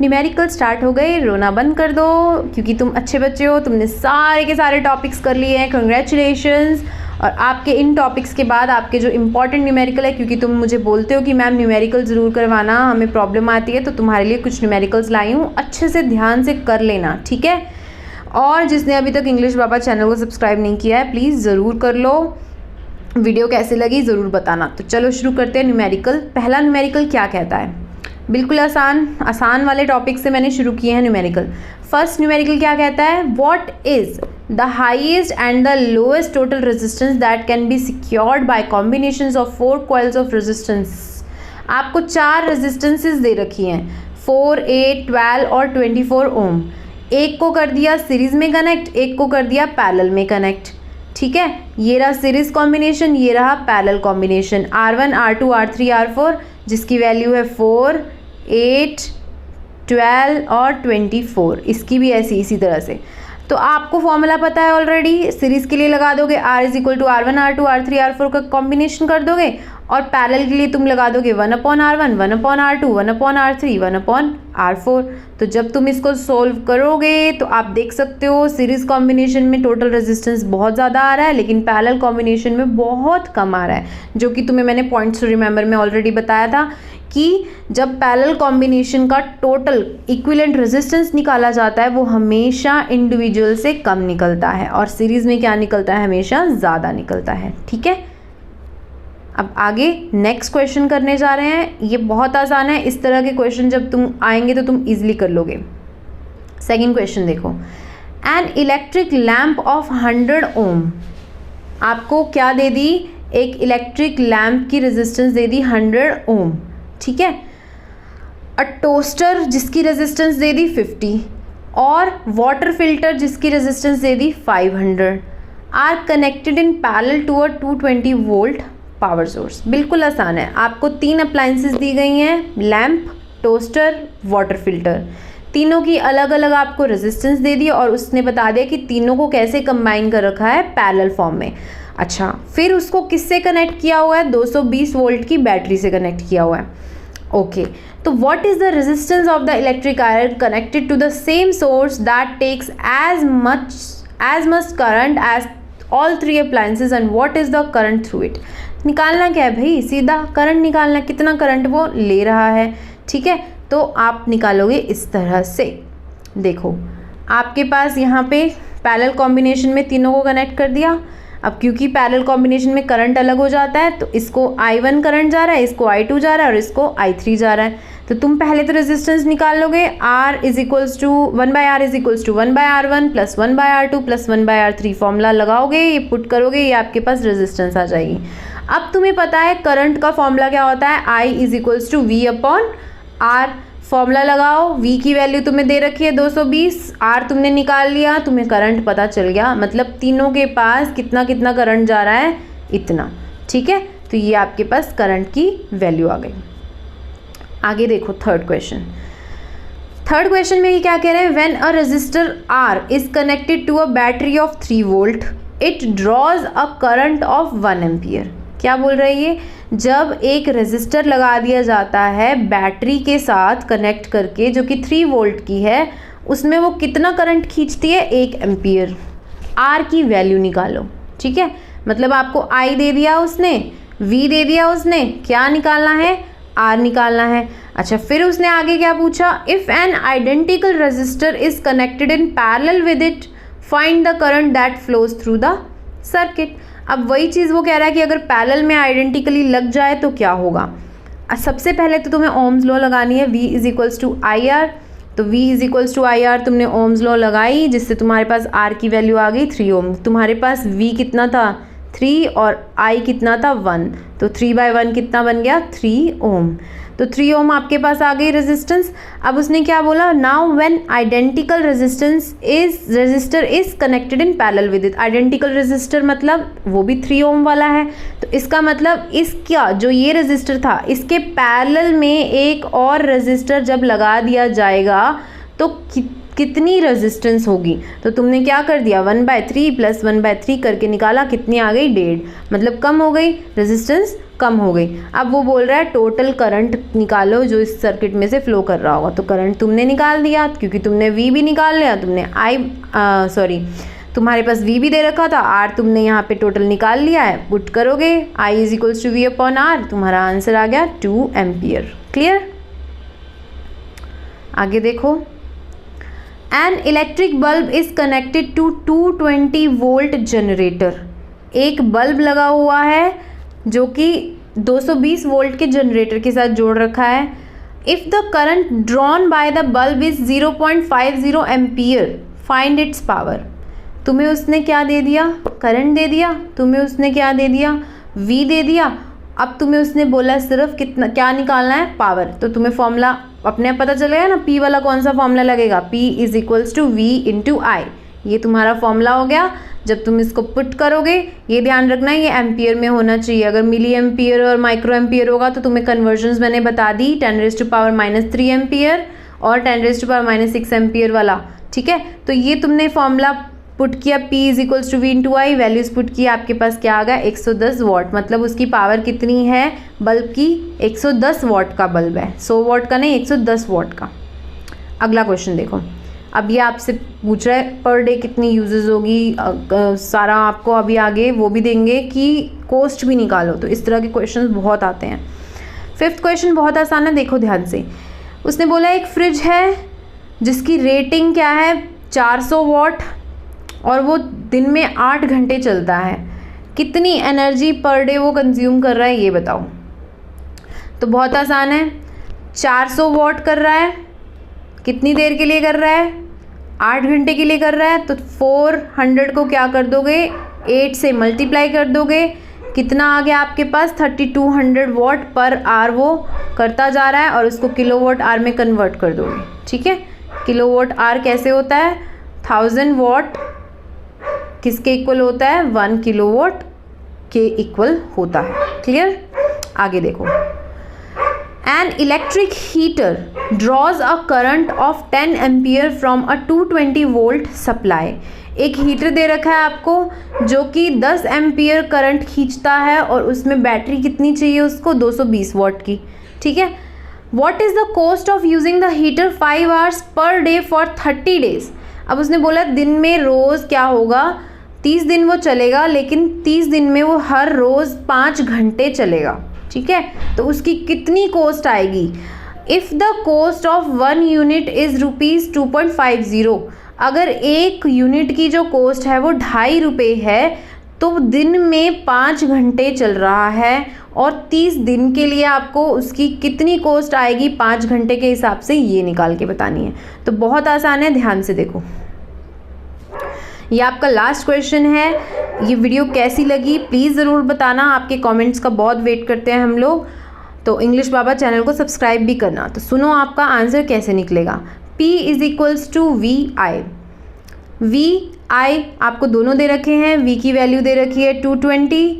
न्यूमेरिकल स्टार्ट हो गए, रोना बंद कर दो क्योंकि तुम अच्छे बच्चे हो, तुमने सारे के सारे टॉपिक्स कर लिए हैं, कंग्रेचुलेशंस। और आपके इन टॉपिक्स के बाद आपके जो इंपॉर्टेंट न्यूमेरिकल है, क्योंकि तुम मुझे बोलते हो कि मैम न्यूमेरिकल ज़रूर करवाना, हमें प्रॉब्लम आती है, तो तुम्हारे लिए कुछ न्यूमेरिकल्स लाई हूँ, अच्छे से ध्यान से कर लेना, ठीक है। और जिसने अभी तक इंग्लिश बाबा चैनल को सब्सक्राइब नहीं किया है प्लीज़ ज़रूर कर लो। वीडियो कैसी लगी ज़रूर बताना। तो चलो शुरू करते हैं न्यूमेरिकल। पहला न्यूमेरिकल क्या कहता है? बिल्कुल आसान वाले टॉपिक से मैंने शुरू किए हैं न्यूमेरिकल। फर्स्ट न्यूमेरिकल क्या कहता है? What is the highest and the lowest total resistance that can be secured by combinations of 4 coils of resistance. आपको 4 रेजिस्टेंसेस दे रखी हैं, 4, 8, 12 और 24 ओम। एक को कर दिया सीरीज में कनेक्ट, एक को कर दिया पैरेलल में कनेक्ट। ठीक है, ये रहा सीरीज कॉम्बिनेशन, ये रहा parallel combination, R1 R2 R3 R4 जिसकी वैल्यू है 4 8 12 और 24, इसकी भी ऐसी इसी तरह से। तो आपको फॉर्मूला पता है ऑलरेडी, सीरीज़ के लिए लगा दोगे R is equal to R1 R2 R3 R4 का कॉम्बिनेशन कर दोगे, और पैरेलल के लिए तुम लगा दोगे 1/R1 1/R2 1/R3 1/R4। तो जब तुम इसको सोल्व करोगे तो आप देख सकते हो सीरीज़ कॉम्बिनेशन में टोटल रेजिस्टेंस बहुत ज़्यादा आ रहा है, लेकिन पैरेलल कॉम्बिनेशन में बहुत कम आ रहा है, जो कि तुम्हें मैंने पॉइंट्स टू रिमेंबर में ऑलरेडी बताया था कि जब पैरेलल कॉम्बिनेशन का टोटल इक्विवेलेंट रेजिस्टेंस निकाला जाता है वो हमेशा इंडिविजुअल से कम निकलता है, और सीरीज़ में क्या निकलता है, हमेशा ज़्यादा निकलता है। ठीक है, अब आगे नेक्स्ट क्वेश्चन करने जा रहे हैं। ये बहुत आसान है, इस तरह के क्वेश्चन जब तुम आएंगे तो तुम इजीली कर लोगे। सेकंड क्वेश्चन देखो, एन इलेक्ट्रिक लैम्प ऑफ 100 ओम, आपको क्या दे दी, एक इलेक्ट्रिक लैम्प की रेजिस्टेंस दे दी 100 ओम। ठीक है, अ टोस्टर जिसकी रेजिस्टेंस दे दी 50 और वाटर फिल्टर जिसकी रेजिस्टेंस दे दी 500 are connected in parallel to a 220 volt power source. बिल्कुल आसान है, आपको 3 अप्लायंसेस दी गई हैं, लैम्प, टोस्टर, वाटर फिल्टर, तीनों की अलग अलग आपको रेजिस्टेंस दे दी और उसने बता दिया कि तीनों को कैसे कंबाइन कर रखा है पैरेलल फॉर्म में। अच्छा, फिर उसको किससे कनेक्ट किया हुआ है, 220 वोल्ट की बैटरी से कनेक्ट किया हुआ है। ओके, तो what is the resistance of the electric iron connected to the same source that takes as much current as all 3 appliances and what is the current through it. निकालना क्या है भाई, सीधा करंट निकालना, कितना करंट वो ले रहा है। ठीक है, तो आप निकालोगे इस तरह से। देखो, आपके पास यहाँ पे पैरेलल कॉम्बिनेशन में तीनों को कनेक्ट कर दिया। अब क्योंकि पैरेलल कॉम्बिनेशन में करंट अलग हो जाता है तो इसको I1 करंट जा रहा है, इसको I2 जा रहा है और इसको I3 जा रहा है। तो तुम पहले तो रेजिस्टेंस निकाल लोगे, R is equals to 1/R is equals to 1/R1 plus 1/R2 plus 1/R3 formula लगाओगे, ये पुट करोगे, ये आपके पास रेजिस्टेंस आ जाएगी। अब तुम्हें पता है करंट का फॉर्मूला क्या होता है, I is equals to V/R। Formula लगाओ, V की वैल्यू तुम्हें दे रखी है 220, R तुमने निकाल लिया, तुम्हें करंट पता चल गया, मतलब तीनों के पास कितना कितना करंट जा रहा है, इतना। ठीक है, तो ये आपके पास करंट की वैल्यू आ गई। आगे देखो थर्ड क्वेश्चन। थर्ड क्वेश्चन में ये क्या कह रहे हैं, when a resistor R is connected to a battery of 3 volt it draws a current of 1 ampere. क्या बोल रही है, जब एक रेजिस्टर लगा दिया जाता है बैटरी के साथ कनेक्ट करके जो कि 3 वोल्ट की है, उसमें वो कितना करंट खींचती है, 1 एम्पियर। आर की वैल्यू निकालो। ठीक है, मतलब आपको I दे दिया उसने, V दे दिया उसने, क्या निकालना है, R निकालना है। अच्छा, फिर उसने आगे क्या पूछा, if an identical resistor is connected in parallel with it find the current that flows through the circuit. अब वही चीज़ वो कह रहा है कि अगर पैरेलल में आइडेंटिकली लग जाए तो क्या होगा। सबसे पहले तो तुम्हें ओम्स लॉ लगानी है, V is equals to IR। तो V is equals to IR तुमने ओम्स लॉ लगाई, जिससे तुम्हारे पास R की वैल्यू आ गई 3 ओम। तुम्हारे पास V कितना था, 3 और I कितना था, 1, तो 3/1 कितना बन गया, 3 ओम। तो 3 ओम आपके पास आ गई रेजिस्टेंस। अब उसने क्या बोला, now when identical resistor is connected in parallel with it. Identical resistor मतलब वो भी 3 ओम वाला है, तो इसका मतलब इसका जो ये रेजिस्टर था इसके पैरेलल में एक और रेजिस्टर जब लगा दिया जाएगा तो कितनी रेजिस्टेंस होगी। तो तुमने क्या कर दिया, 1/3 प्लस 1/3 करके निकाला, कितनी आ गई, 1.5, मतलब कम हो गई रेजिस्टेंस, कम हो गई। अब वो बोल रहा है टोटल करंट निकालो जो इस सर्किट में से फ्लो कर रहा होगा। तो करंट तुमने निकाल दिया, क्योंकि तुमने V भी निकाल लिया, तुमने तुम्हारे पास V भी दे रखा था, R तुमने यहाँ पे टोटल निकाल लिया है, पुट करोगे I is equals to V/R, तुम्हारा आंसर आ गया 2 एम्पियर। क्लियर। आगे देखो, an electric bulb is connected to 220 volt generator. एक बल्ब लगा हुआ है जो कि 220 वोल्ट के जनरेटर के साथ जोड़ रखा है। If the current drawn by the bulb is 0.50 ampere find its power. तुम्हें उसने क्या दे दिया, करंट दे दिया, तुम्हें उसने क्या दे दिया, V दे दिया। अब तुम्हें उसने बोला सिर्फ कितना, क्या निकालना है, पावर। तो तुम्हें फॉर्मूला अपने आप पता चलेगा ना, P वाला कौन सा फॉर्मूला लगेगा, P is equals to V into I। ये तुम्हारा फॉर्मूला हो गया। जब तुम इसको पुट करोगे, ये ध्यान रखना ये एम्पियर में होना चाहिए। अगर मिली एम्पियर और माइक्रो एम्पियर होगा तो तुम्हें कन्वर्जन्स मैंने बता दी, 10⁻³ एम्पियर और 10⁻⁻6 एम्पियर वाला, ठीक है। तो ये तुमने फॉर्मूला पुट किया, P = V × I, values put किया, आपके पास क्या आ गया 110 वाट। मतलब उसकी पावर कितनी है बल्ब की, 110 वाट का बल्ब है, 100 वाट का नहीं, 110 वाट का। अगला क्वेश्चन देखो, अब ये आपसे पूछ रहा है पर डे कितनी यूजेस होगी, सारा आपको अभी आगे वो भी देंगे कि कॉस्ट भी निकालो। तो इस तरह के क्वेश्चन बहुत आते हैं। 5th क्वेश्चन बहुत आसान है, देखो ध्यान से। उसने बोला एक फ्रिज है जिसकी रेटिंग क्या है 400 वाट और वो दिन में 8 घंटे चलता है, कितनी एनर्जी पर डे वो कंज्यूम कर रहा है ये बताओ। तो बहुत आसान है, 400 वाट कर रहा है, कितनी देर के लिए कर रहा है, 8 घंटे के लिए कर रहा है। तो 400 को क्या कर दोगे, 8 से मल्टीप्लाई कर दोगे, कितना आ गया आपके पास 3200 वाट पर आवर वो करता जा रहा है, और उसको किलोवाट आवर में कन्वर्ट कर दोगे, ठीक है। किलोवाट आवर कैसे होता है, 1000 वाट किसके इक्वल होता है, 1 किलोवाट के इक्वल होता है। क्लियर, आगे देखो। An electric heater drawers a current of 10 ampere from a 220 volt supply. एक हीटर दे रखा है आपको जो कि 10 एम्पियर करंट खींचता है और उसमें बैटरी कितनी चाहिए उसको, 220 वाट की, ठीक है। What is the cost of using the heater 5 hours per day for 30 days. अब उसने बोला दिन में रोज़ क्या होगा, 30 दिन वो चलेगा, लेकिन 30 दिन में वो हर रोज़ 5 घंटे चलेगा, ठीक है। तो उसकी कितनी कॉस्ट आएगी। If the cost of 1 unit is ₹2.50, अगर एक यूनिट की जो कॉस्ट है वो 2.5 रुपये है, तो दिन में 5 घंटे चल रहा है और 30 दिन के लिए आपको उसकी कितनी कॉस्ट आएगी 5 घंटे के हिसाब से, ये निकाल के बतानी है। तो बहुत आसान है, ध्यान से देखो। ये आपका लास्ट क्वेश्चन है। ये वीडियो कैसी लगी प्लीज़ ज़रूर बताना, आपके कमेंट्स का बहुत वेट करते हैं हम लोग। तो इंग्लिश बाबा चैनल को सब्सक्राइब भी करना। तो सुनो आपका आंसर कैसे निकलेगा। P = VI। VI आपको दोनों दे रखे हैं, V की वैल्यू दे रखी है 220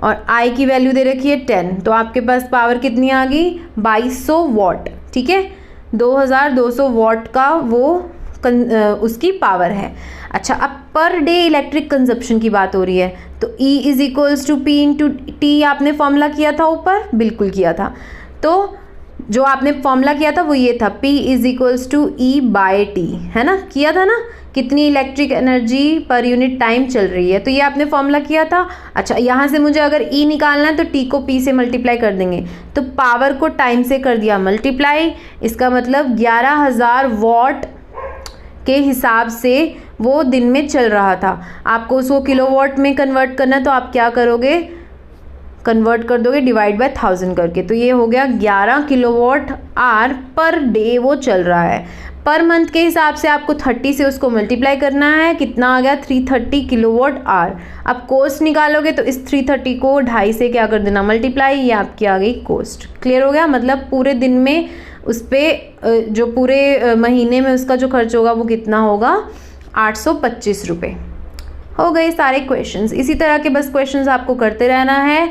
और I की वैल्यू दे रखी है 10। तो आपके पास पावर कितनी आ गई 2200 वाट, ठीक है। 2200 वाट का वो उसकी पावर है। अच्छा, अब पर डे इलेक्ट्रिक कंजप्शन की बात हो रही है, तो E = P × T आपने फॉर्मूला किया था ऊपर, बिल्कुल किया था। तो जो आपने फॉर्मूला किया था वो ये था, P = E/T, है ना, किया था ना, कितनी electric energy per unit time चल रही है, तो ये आपने फॉर्मूला किया था। अच्छा, यहाँ से मुझे अगर E निकालना है तो T को P से मल्टीप्लाई कर देंगे, तो पावर को टाइम से कर दिया मल्टीप्लाई, इसका मतलब 11000 वाट के हिसाब से वो दिन में चल रहा था। आपको उसको किलोवाट में कन्वर्ट करना है, तो आप क्या करोगे, कन्वर्ट कर दोगे डिवाइड बाय 1000 करके। तो ये हो गया 11 किलोवाट आवर पर डे वो चल रहा है। पर मंथ के हिसाब से आपको 30 से उसको मल्टीप्लाई करना है, कितना आ गया 330 किलोवाट आवर। अब कॉस्ट निकालोगे तो इस 330 को 2.5 से क्या कर देना मल्टीप्लाई, ये आपकी आ गई कॉस्ट। क्लियर हो गया, मतलब पूरे दिन में उस पर जो पूरे महीने में उसका जो खर्च होगा वो कितना होगा 825 रुपये। हो गए सारे क्वेश्चंस। इसी तरह के बस क्वेश्चंस आपको करते रहना है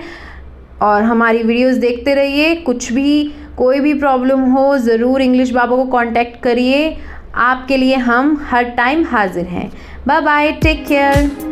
और हमारी वीडियोस देखते रहिए। कुछ भी कोई भी प्रॉब्लम हो ज़रूर इंग्लिश बाबा को कांटेक्ट करिए, आपके लिए हम हर टाइम हाजिर हैं। Bye bye, take care.